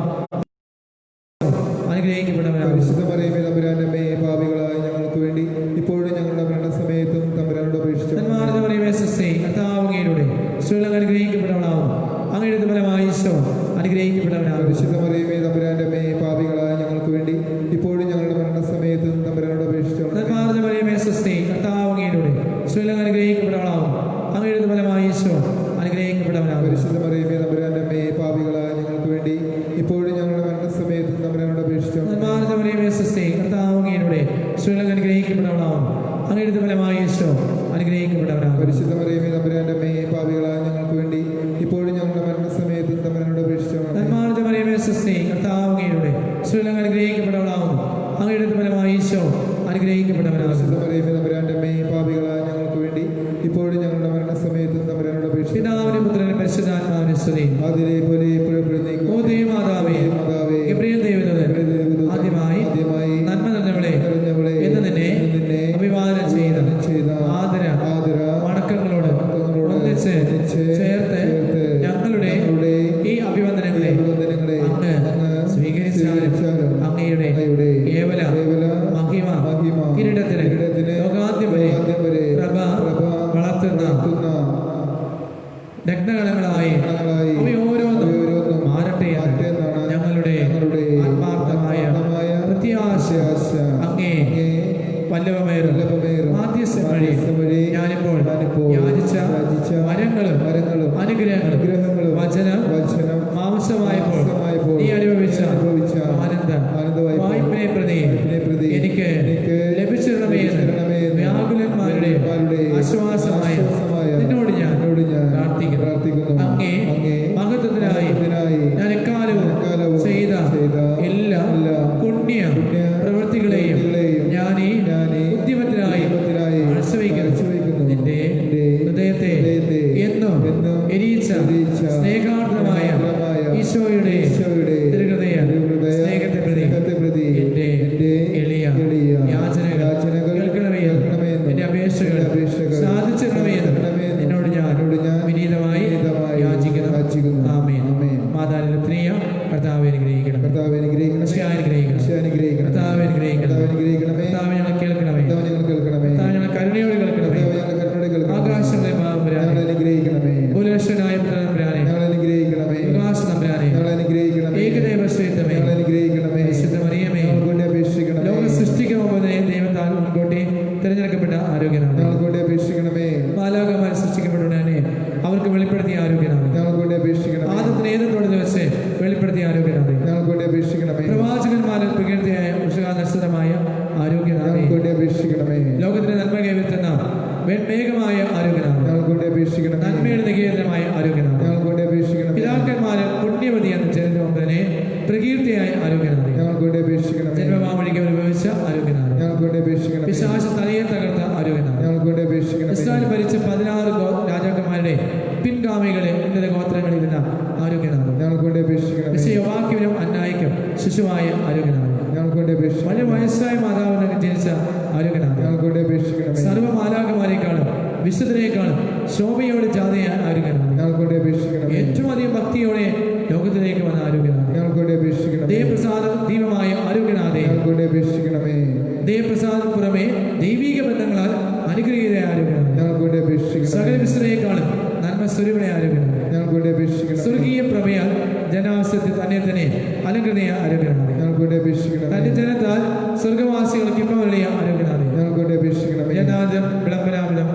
അനുഗ്രഹിക്കപ്പെട്ടവനാകും. പരിശുദ്ധ മറിയമേ തമ്പുരാന്റെ അമ്മേ, പാപികളായ ഞങ്ങൾക്ക് വേണ്ടി ഇപ്പോഴും ഞങ്ങളുടെ മരണസമയത്തും തമ്പുരാനോട് അപേക്ഷിച്ചുകൊള്ളണമേ. നന്മ നിറഞ്ഞ മറിയമേ സ്വസ്തി. കർത്താവ് അങ്ങയിലൂടെ സ്ത്രീകൾ അനുഗ്രഹിക്കപ്പെട്ടവളാവുന്നു. അങ്ങയുടെ ഫലമായി ഈശോ അനുഗ്രഹിക്കപ്പെട്ടവനാകും. പരിശുദ്ധ മറിയമേ തമ്പുരാന്റെ അമ്മേ, പാപികളായ ഞങ്ങൾക്ക് വേണ്ടി ഇപ്പോഴും ഞങ്ങളുടെ മരണസമയത്തും തമ്പുരാനോട് അപേക്ഷിച്ചുകൊള്ളണമേ. നന്മ നിറഞ്ഞ മറിയമേ സ്വസ്തി. കർത്താവ് അങ്ങയിലൂടെ സ്ത്രീകൾ അനുഗ്രഹിക്കപ്പെട്ടവളാവുന്നു. അങ്ങയുടെ ഫലമായി ഈശോ അനുഗ്രഹിക്കപ്പെട്ടവനാകും. പരിശുദ്ധ മറിയമേ തമ്പുരാന്റെ അമ്മേ, പാപികളായ ഞങ്ങൾക്ക് വേണ്ടി ഇപ്പോഴും ഞങ്ങളുടെ മരണസമയത്തും തമ്പുരാനോട് അപേക്ഷിച്ചുകൊള്ളണമേ. നന്മ നിറഞ്ഞ മറിയമേ സ്വസ്തി. കർത്താവ് അങ്ങയിലൂടെ സ്ത്രീകൾ അനുഗ്രഹിക്കപ്പെട്ടവളാവുന്നു. അങ്ങയുടെ ഫലമായി ഈശോ അനുഗ്രഹിക്കപ്പെട്ടവനാകും. പരിശുദ്ധ മറിയമേ തമ്പുരാന്റെ അമ്മേ, പാപികളായ ഞങ്ങൾക്ക് വേണ്ടി ഇപ്പോഴും ഞങ്ങളുടെ മരണസമയത്തും തമ്പുരാനോട് അപേക്ഷിച്ചുകൊള്ളണമേ. നന്മ നിറഞ്ഞ മറിയമേ സ്വസ്തി. കർത്താവ് അങ്ങയിലൂടെ സ്ത്രീകൾ അനുഗ്രഹിക്കപ്പെട്ടവളാവുന്നു. അങ്ങയുടെ ഫലമായി ഈശോ അനുഗ്രഹിക്കപ്പെട്ടവനാകും. പരിശുദ്ധ മറിയമേ തമ്പുരാന്റെ അമ്മേ, പാപികളായ ഞങ്ങൾക്ക് വേണ്ടി ഇപ്പോഴും ഞങ്ങളുടെ മരണസമയത്തും തമ്പുരാനോട് അപേക്ഷിച്ചുകൊള്ളണമേ. പിതാവിനും പുത്രനും പരിശുദ്ധാത്മാവിനും സ്തുതി. അതിലെ പോലെ ഇപ്പോഴും ഓ ദേവമാതാവേ, ഗബ്രിയേൽ ദൈവദൂതൻ ആദ്യമായി നന്മ നിറഞ്ഞവളെ എന്ന് നിന്നെ അഭിവാദനം ചെയ്ത ആദര വണക്കങ്ങളോട് ഒന്നിച്ച് ചേർത്ത് ഞങ്ങളുടെ ഈ അഭിവന്ദനങ്ങളെ അങ്ങ് സ്വീകരിച്ചാലും അങ്ങയുടെ കേവല മഹിമ കിരീടത്തിന് ലോകാന്ത്യം വരെ പ്രഭ വളർത്തുന്ന രത്നകണങ്ങളായി അവയോരോന്നും മാറട്ടെ എന്നാണ് ഞങ്ങളുടെ ആത്മാർത്ഥമായ പ്രത്യാശ. അങ്ങേ വല്ലഭമേറും മാധ്യസ്ഥം വഴി ഞാനിപ്പോൾ യാചിച്ച വരങ്ങളും അനുഗ്രഹങ്ങളും വചനം മാംസമായപ്പോൾ നീ അനുഭവിച്ച ആനന്ദ വായ്പയെ പ്രതി എനിക്ക് ലഭിച്ചിരണമേ എന്ന് വ്യാകുലന്മാരുടെ ആശ്വാസമായ നിന്നോട് ഞാൻ പ്രാർത്ഥിക്കുന്നു. അങ്ങേ മഹത്വത്തിനായി ഞാൻ എക്കാലവും ചെയ്ത എല്ലാ പുണ്യ പ്രവൃത്തികളെയും ഞാൻ ഈ ഉദ്യമത്തിനായി ആശ്രയിക്കുന്നു. നിന്റെ ഹൃദയത്തെ എന്നും എരിയിച്ച സ്നേഹാർദ്രമായ ഈശോയുടെ തിരുഹൃദയ സ്നേഹത്തെ പ്രതി എന്റെ എളിയ യാചനകൾ കേൾക്കണമേ, എന്റെ അപേക്ഷകൾ സാധിച്ചിരണമേ എന്നോട് ഞാൻ വിനീതമായി യാചിക്കുന്നു. ആമേൻ. മാതാവിന്റെ പ്രിയ കർത്താവെ അനുഗ്രഹിക്കണം, കർത്താവെ അനുഗ്രഹിക്കണം, കർത്താവെ അനുഗ്രഹിക്കണം, കർത്താവെ ഞങ്ങൾ കേൾക്കണമേ, കർത്താവെ ഞങ്ങൾ കരുണയോടെ കേൾക്കണമേ, ആകാശങ്ങളെ അനുഗ്രഹിക്കണമേ, ഭൂലക്ഷനായ തമ്പുരാനെ അനുഗ്രഹിക്കണമേ, പ്രകാശ തമ്പുരാനെ അനുഗ്രഹിക്കണമേ, ഏകദൈവ ശ്രീത്വമേ അനുഗ്രഹിക്കണമേ, വിശുദ്ധ മറിയമേ അപേക്ഷിക്കണമേ, ലോകം സൃഷ്ടിക്കും മുമ്പ് ദൈവത്താൽ മുൻകൂട്ടി തിരഞ്ഞെടുക്കപ്പെട്ട ആരോഗ്യനാണ് ഞങ്ങൾക്കൂടെ അപേക്ഷിക്കണമേ, മാലാഖമാർ സൃഷ്ടിക്കപ്പെട്ടുടനെ അവർക്ക് വെളിപ്പെടുത്തിയ ആരോഗ്യനാണ് ഞങ്ങൾക്കൂടെ അപേക്ഷിക്കണം, ആദ്യത്തിന് ഏതൊക്കെ വെച്ച് വെളിപ്പെടുത്തിയ ആരോഗ്യനാണ് ഞങ്ങൾക്കൂടെ അപേക്ഷിക്കണമേ, പ്രവാചകന്മാരിൽ പ്രകൃതിയായ ഉഷകാനശ്വരമായ ആരോഗ്യനാണ് ഞങ്ങൾക്കൂടെ അപേക്ഷിക്കണമേ, ലോകത്തിന് നന്മ കൈവരുത്തുന്ന മേഘമായ ആരോഗ്യനാണ് ഞങ്ങൾക്കൂടെ അപേക്ഷിക്കണം, നന്മയുടെ നികേതനമായ ആരോഗ്യനാണ് ഞങ്ങൾക്കൂടെ അപേക്ഷിക്കണം, പിതാക്കന്മാരിൽ പുണ്യവതി എന്ന ചരിത്രനെ പ്രകീർത്തിയായ ആരോഗ്യനാണ് ഞങ്ങൾക്കൂടെ അപേക്ഷിക്കണം, ജന്മമാവഴിക്ക് അനുഭവിച്ച ആരോഗ്യനാണ് ഞങ്ങൾക്കൂടെ അപേക്ഷിക്കണം, പിശാച തലയെ തകർത്ത ആരോഗ്യനാണ് ഞങ്ങൾക്കൂടെ അപേക്ഷിക്കണം, ഇസ്രായേൽ ഭരിച്ച 16 രാജാക്കന്മാരുടെ പിൻഗാമികളെ ഉന്നത ഗോത്രങ്ങളിൽ നിന്ന് ആരോഗ്യനാണ് ഞങ്ങൾക്കൂടെ അപേക്ഷിക്കണം, വിഷയവാക്യനും അന്നായിക്കും ശിശുവായ ആരോഗ്യനാണ് ഞങ്ങൾക്കൂടെ അപേക്ഷിക്കണം, വളരെ വയസ്സായ മാതാവിനൊക്കെ ജനിച്ച ആരോഗ്യനാണ് ഞങ്ങൾക്കൂടെ അപേക്ഷിക്കണം, സർവ്വമാലാഖമാരെക്കാളും വിശുദ്ധനേക്കാളും ശോഭയോടെ ജാതിയ ആരോഗ്യനാണ് ഞങ്ങൾക്കൂടെ അപേക്ഷിക്കണം, ഏറ്റവും അധികം ഭക്തിയോടെ ലോകത്തിലേക്ക് വന്ന ആരോഗ്യനാണ് ഞങ്ങൾക്കൂടെ അപേക്ഷിക്കണം, ദേവപ്രസാദ ദീപമായ ആരോഗ്യനാഥേ ഞങ്ങൾക്കൂടെ അപേക്ഷിക്കണമേ, ദേവപ്രസാദം പുറമെ ദൈവിക ബന്ധങ്ങളാൽ അനുഗ്രഹീതമായ ആരോഗ്യനാണ് ഞങ്ങൾക്കൂടെ അപേക്ഷിക്കണം, സകല വിശ്രയേക്കാളും നന്മ സ്വരൂപമായ ആരോഗ്യനാണ് ഞങ്ങൾക്കൂടെ അപേക്ഷിക്കണം, സ്വർഗീയ പ്രഭയാൽ ജനാവസത്തിൽ തന്നെ അലങ്കൃതയ ആരോഗ്യനാണ് ഞങ്ങൾക്കൂടെ അപേക്ഷിക്കണം, തന്റെ ജനത്താൽ സ്വർഗവാസികൾക്ക് ഇമ്പമരുളിയ ആരോഗ്യനാണ് ഞങ്ങൾക്കൂടെ അപേക്ഷിക്കണം, ജനാദം വിളംബരാമിതം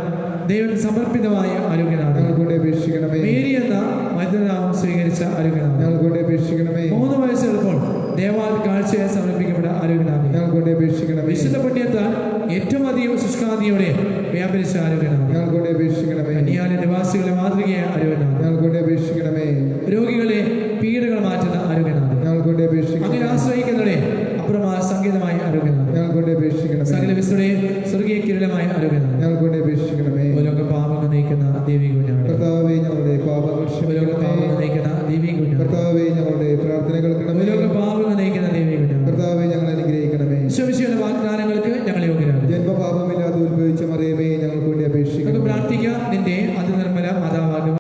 ദൈവം സമർപ്പിതമായ ആരോഗ്യനാണ് ഞങ്ങൾക്കൂടെ അപേക്ഷിക്കണമേ, മേരി എന്ന മരുന്നാമം സ്വീകരിച്ച ആരോഗ്യനാണ് ഞങ്ങൾക്കൂടെ അപേക്ഷിക്കണമേ, 3 വയസ്സുള്ളപ്പോൾ ദേവാൽ കാഴ്ചയെ സമർപ്പിക്കപ്പെട്ട ആരോഗ്യനാണ് ഞങ്ങൾക്കൂടെ അപേക്ഷിക്കണം, വിശുദ്ധ പുണ്യത്താൽ ഏറ്റവും അധികം ശുഷ്കാന്തിയോടെ വ്യാപരിച്ച ആരോഗ്യനാണ് ഞങ്ങൾക്കൂടെ അപേക്ഷിക്കണമേ, കന്യാല നിവാസികളെ മാതൃകയായ ആരോഗ്യനാണ് ഞങ്ങൾക്കൂടെ അപേക്ഷിക്കണമേ, രോഗികളെ പീഡകൾ മാറ്റുന്ന ആരോഗ്യനാണ് ഞങ്ങൾക്കൂടെ അപേക്ഷിക്കണം, അങ്ങനെ ആശ്രയിക്കുന്നവരെ അപ്രമായ സംഗീതമായ ആരോഗ്യനാണ് ഞങ്ങൾക്കൂടെ അപേക്ഷിക്കണം, സകല വിശുദ്ധയെ സ്വർഗീയ കിരീടമായ ആരോഗ്യനാണ് ഞങ്ങൾക്കൂടെ അപേക്ഷിക്കണമേ, ലോക പാപങ്ങൾ നയിക്കുന്ന ദൈവിക കുഞ്ഞാണ് കർത്താവേ ഞങ്ങളുടെ പാപങ്ങൾ ലോക പാപങ്ങൾ നയിക്കുന്ന ദൈവിക കുഞ്ഞാണ് കർത്താവേ ഞങ്ങളുടെ പ്രാർത്ഥനകൾ ലോക പാപങ്ങൾ നയിക്കുന്ന ദൈവിക കുഞ്ഞാണ് കർത്താവേ ഞങ്ങളെ അനുഗ്രഹിക്കണമേ, വിശ്വവിശുദ്ധ വാഗ്ദാനങ്ങൾക്ക് ഞങ്ങൾ യോഗ്യരാണ്, ജന്മപാപമില്ലാതെ ഉത്ഭവിച്ച മറിയമേ ഞങ്ങൾക്ക് വേണ്ടി അപേക്ഷിക്കണം, പ്രാർത്ഥിക്കാം. നിന്റെ അതിനിർമ്മല മാതാവാകുവാൻ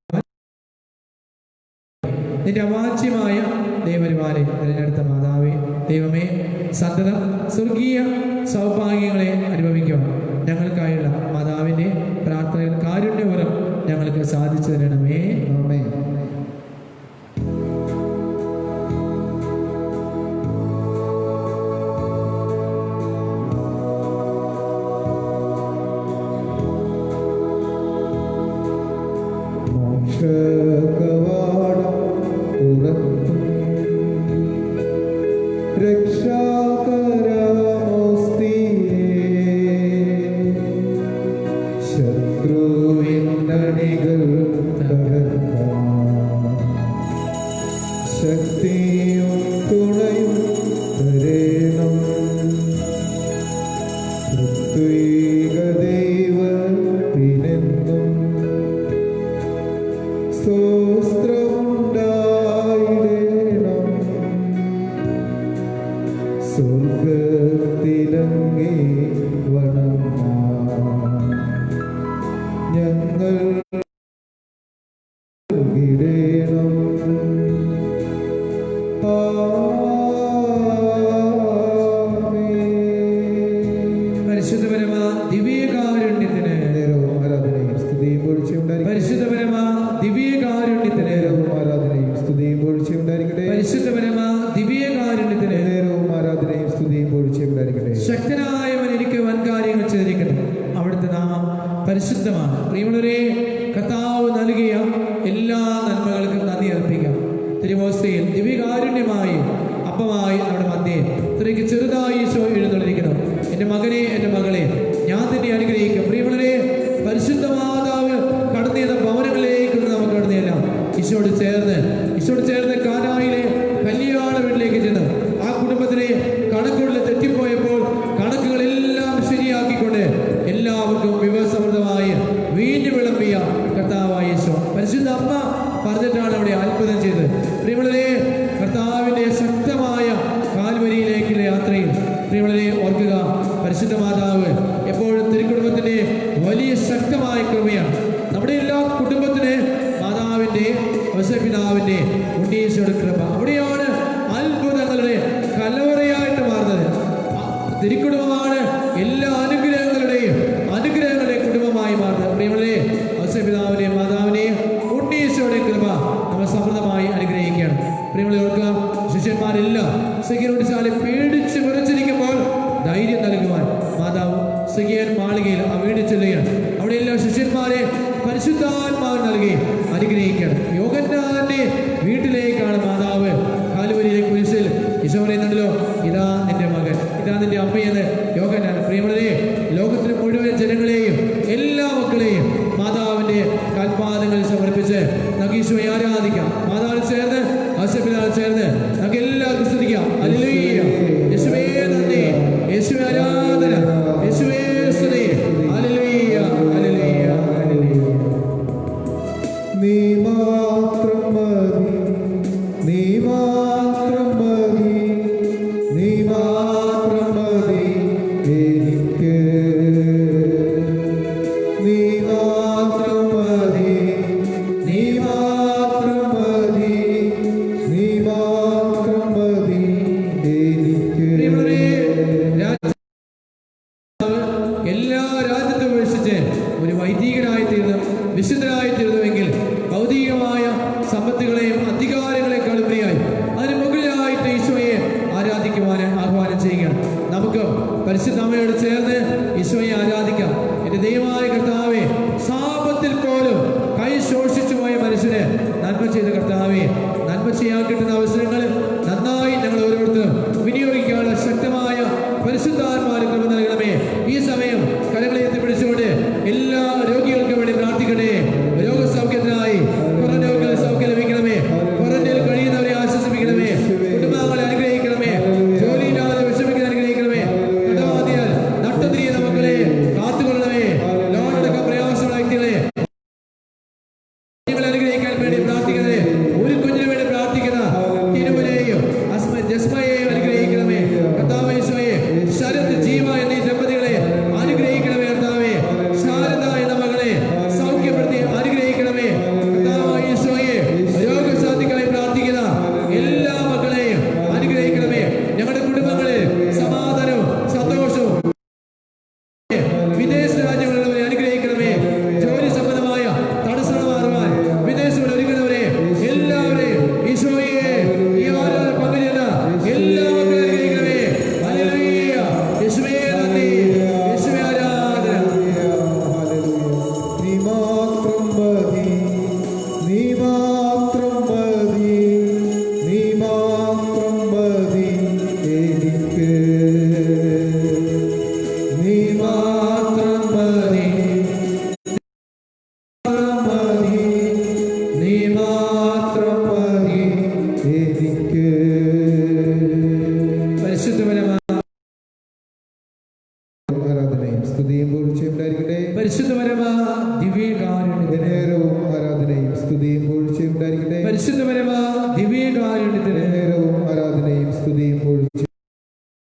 നിന്റെ അവാച്യമായ ദൈവപരിപാലനെ തിരഞ്ഞെടുത്ത മാതാവേ, ദൈവമേ, സന്തതം സ്വർഗീയ സൗഭാഗ്യങ്ങളെ അനുഭവിക്കുവാൻ ഞങ്ങൾക്കായുള്ള മാതാവിൻ്റെ പ്രാർത്ഥനയിൽ കാരുണ്യപുരം ഞങ്ങൾക്ക് സാധിച്ചു തരണമേ. ആമേൻ. കവാടം തുറക്കും രക്ഷാകരമോസ്തിയേ, ശത്രുവിന്നണികൾ തകർക്കാൻ ശക്തിയും തുണയും തരേണം, ത്രിത്വൈക ദൈവത്തിനെന്നും സ്തോത്രമുണ്ടായിടേണം, സ്വർഗത്തിലങ്ങേ വണങ്ങാൻ ഞങ്ങൾ ഇടേണം. പരിശുദ്ധപരമ ദിവ്യകാരുണ്യത്തിന് ആരാധനയും സ്തുതിയും പൊഴിച്ചുണ്ടായിരിക്കട്ടെ. പരിശുദ്ധപരമ ദിവ്യകാരുണ്യത്തിന് ആരാധനയും സ്തുതിയും പൊഴിച്ചുണ്ടായിരിക്കട്ടെ. പരിശുദ്ധപരമ ദിവ്യകാരുണ്യത്തിന് ആരാധനയും സ്തുതിയും പൊഴിച്ചുണ്ടായിരിക്കട്ടെ. ശക്തനായവൻ എനിക്ക് വൻകാര്യങ്ങൾ ചെയ്തിരിക്കണം, അവിടുത്തെ നാമം പരിശുദ്ധമാണ്. പ്രിയമുള്ളവരെ, കർത്താവ് നൽകിയ എല്ലാ നന്മകൾക്കും നന്ദി അർപ്പിക്കാം. തിരുവോസ്തയിൽ ദിവ്യകാരുണ്യമായി അപ്പമായി നമ്മുടെ മധ്യേ ഇത്രയ്ക്ക് ചെറുതായി ഈശോ എഴുന്നള്ളിരിക്കണം. എൻ്റെ മകനെ, എൻ്റെ മകളെ, ഞാൻ തന്നെ അനുഗ്രഹിക്കും. പ്രിയമുള്ളവരെ, പരിശുദ്ധ മാതാവ് കടന്നു ചെയ്ത ഭവനങ്ങളിലേക്ക് നമുക്ക് കടന്നു ചെല്ലാം. ഈശോട് ചേർന്ന് കാനായിലെ കല്യാണ വീട്ടിലേക്ക് ചെന്ന് ആ കുടുംബത്തിലെ കണക്കുകളിൽ തെറ്റിപ്പോയപ്പോൾ കണക്കുകളെല്ലാം ശരിയാക്കിക്കൊണ്ട് എല്ലാവർക്കും വിഭവസമൃദ്ധമായി വീണ്ടും വിളമ്പിയ കർത്താവായ ഈശോ. പരിശുദ്ധ അമ്മ പറഞ്ഞിട്ടാണ് അവിടെ അത്ഭുതം ചെയ്തത്. പ്രിയമുള്ളവരെ, കർത്താവിൻ്റെ ശക്തമായ കാൽവരിയിലേക്കുള്ള യാത്രയിൽ പ്രിയമുള്ളവരെ ഓർക്കുക, പരിശുദ്ധ മാതാവ് എപ്പോഴും തിരുക്കുടുംബത്തിൻ്റെ വലിയ ശക്തമായ കൃപയാണ്. നമ്മുടെ എല്ലാ കുടുംബത്തിന് മാതാവിൻ്റെ ഔസേപ്പിതാവിൻ്റെ ഉണ്ണീശോയുടെ കൃപ അവിടെയാണ് അത്ഭുതങ്ങളുടെ കലവറയായിട്ട് മാറുന്നത്. തിരുക്കുടുംബമാണ് എല്ലാ അനുഗ്രഹങ്ങളുടെയും കുടുംബമായി മാറുന്നത്. പ്രിയമുള്ളവരെ, ഔസേപ്പിതാവിനെയും മാതാവിനെയും ഉണ്ണീശോയുടെ കൃപ നമ്മൾ സമൃദ്ധമായി അനുഗ്രഹിക്കുകയാണ്. പ്രിയമുള്ളവർക്ക് ശിഷ്യന്മാരെല്ലാം സെക്യൂരിറ്റിശാലെ പേടിച്ച് വിറച്ചിരിക്കുമ്പോൾ ധൈര്യം നൽകുവാൻ മാതാവ് സെക്യൂർ മാളികയിൽ ആ വീട് ചെല്ലുകയാണ്. അവിടെ എല്ലാ ശിഷ്യന്മാരെ പരിശുദ്ധാത്മാവ് നൽകി അനുഗ്രഹിക്കുകയാണ്. യോഹന്നാന്റെ വീട്ടിലേക്കാണ് മാതാവ് കാൽവരിയിലെ കുരിശിൽ ഈശോ പറയുന്നുണ്ടല്ലോ, ഇതാ നിന്റെ മകൻ, ഇതാ നിന്റെ അമ്മയെന്ന് യോഹന്നാൻ. പ്രിയമുള്ളവരെ, ലോകത്തിലെ മുഴുവൻ ജനങ്ങളെയും എല്ലാ മക്കളെയും മാതാവിന്റെ കാൽപാദങ്ങളിൽ സമർപ്പിച്ച് നമുക്ക് ഈശോയെ ആരാധിക്കാം. മാതാവിൽ ചേർന്ന് ഔസേപ്പിതാവിൽ ചേർന്ന് നമുക്ക് എല്ലാവർക്കും സ്തുതിക്കാം. ഹല്ലേലൂയ, യേശുവേ നന്ദി, യേശുവേ ആരാധന, യേശുവേ സ്തുതി. Hallelujah, hallelujah, hallelujah. നീ മാത്രം മതി, നീ മാത്രം മതി, നീ മാത്രം മതി എനിക്ക്, നീ മാത്രം മതി, നീ മാത്രം മതി, നീ മാത്രം മതി എനിക്ക്. എല്ലാ രാജ്യത്തും ഉപേക്ഷിച്ച് ഒരു വൈദികനായി തീർന്നു, വിശുദ്ധനായി തീർന്നുവെങ്കിൽ ഭൗതികമായ സമ്പത്തുകളെയും അധികാരങ്ങളെക്കാളും ഉപരിയായി അതിന് മുകളിലായിട്ട് ഈശോയെ ആരാധിക്കുവാൻ ആഹ്വാനം ചെയ്യുകയാണ്. നമുക്ക് പരിശുദ്ധ അമ്മയോട് ചേർന്ന് ഈശോയെ ആരാധിക്കാം. എൻ്റെ ദൈവമായ കർത്താവേ, സാപത്തിൽ പോലും കൈ ശോഷിച്ചു പോയ മനുഷ്യന് നന്മ ചെയ്ത കർത്താവേ, നന്മ ചെയ്യാൻ കിട്ടുന്ന അവസരങ്ങൾ നന്നായി ഞങ്ങൾ ഓരോരുത്തരും വിനിയോഗിക്കാനുള്ള ശക്തമായ പരിശുദ്ധാത്മാവിന് കൃപ നൽകണമേ. ഈ സമയം കരങ്ങളെ എത്തിപ്പിടിച്ചുകൊണ്ട് എല്ലാ രോഗികൾക്കും വേണ്ടി പ്രാർത്ഥിക്കട്ടെ. രോഗസൗഖ്യത്തിനായി കുറഞ്ഞ സൗഖ്യം ലഭിക്കണമേ. കുറഞ്ഞതിൽ കഴിയുന്നവരെ ആശ്വസിപ്പിക്കണമേ. കുടുംബാംഗങ്ങളെ അനുഗ്രഹിക്കണമേ. ജോലിയില്ലാതെ വിഷമിക്കുന്ന അനുഗ്രഹിക്കണമേ. കടബാധ്യതയാൽ നട്ടംതിരിയുന്ന മക്കളെ കാത്തുകൊള്ളണമേ. ലോണടക്കം പ്രയാസമുള്ള വ്യക്തികളെ അനുഗ്രഹിക്കാൻ വേണ്ടി പ്രാർത്ഥിക്കണമേ. ഒരു കുഞ്ഞിന് വേണ്ടി പ്രാർത്ഥിക്കുന്ന തിരുമലയെയും ജസ്മയെയും അനുഗ്രഹിക്കണമേ. കർത്താവേ ഈശോയെ, ശരത് ജീവ എന്നീ ദമ്പതികളെ അനുഗ്രഹിക്കണമേ. കർത്താവേ, ശാരദ എന്ന മകളെ സൗഖ്യപ്പെടുത്തി അനുഗ്രഹിക്കണമേ. കർത്താവായ ഈശോയെ, രോഗശാന്തിക്കായി പ്രാർത്ഥിക്കുന്ന എല്ലാ മക്കളെയും അനുഗ്രഹിക്കണമേ. ഞങ്ങളുടെ കുടുംബങ്ങളിൽ സമാധാനവും സന്തോഷവും വിദേശ രാജ്യങ്ങളിലുള്ളവരെ അനുഗ്രഹിക്കണമേ. ജോലി സംബന്ധമായ തടസ്സങ്ങൾ മാറുവാൻ വിദേശങ്ങളിൽ ഒരുങ്ങുന്നവരെ എല്ലാവരെയും ഈശോയെ ഈ ആരാധന പങ്കുചേരുന്ന എല്ലാ മക്കളെയും അനുഗ്രഹിക്കണമേ. ഹല്ലേലൂയ, യേശുവേ നന്ദി, യേശുവേ ആരാധന. നീ മാത്രം മതി, നീ മാത്രം മതി, നീ മാത്രം മതി എനിക്ക്, നീ മാത്രം മതി, മതി, നീ മാത്രം മതി എനിക്ക്. പരിശുദ്ധപരമായ ആരാധനയും സ്തുതിയും പൂഴ്ചയും ഉണ്ടായിരിക്കട്ടെ. പരിശുദ്ധപരമായ ദിവ്യകാരുണ്യത്തിന്, നേരവും ആരാധനയും സ്തുതിയും പൂഴ്ചയും ഉണ്ടായിരിക്കട്ടെ. പരിശുദ്ധപരമായ ദിവ്യകാരുണ്യത്തിന് നേരവും ആരാധനയും സ്തുതിയും പൂഴ്ചയും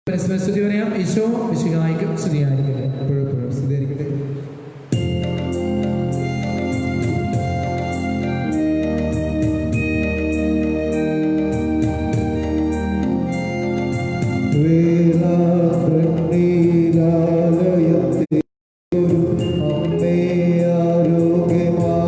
പരസ്പര സ്തുതി പറയാം. ഈശോ മിശിഹായ്ക്കും സ്തുതിയായിരിക്കട്ടെ. എപ്പോഴും സ്തുതിയായിരിക്കട്ടെ. വേലാലയത്തെ അമ്മേ ആരോഗ്യമാതാവേ,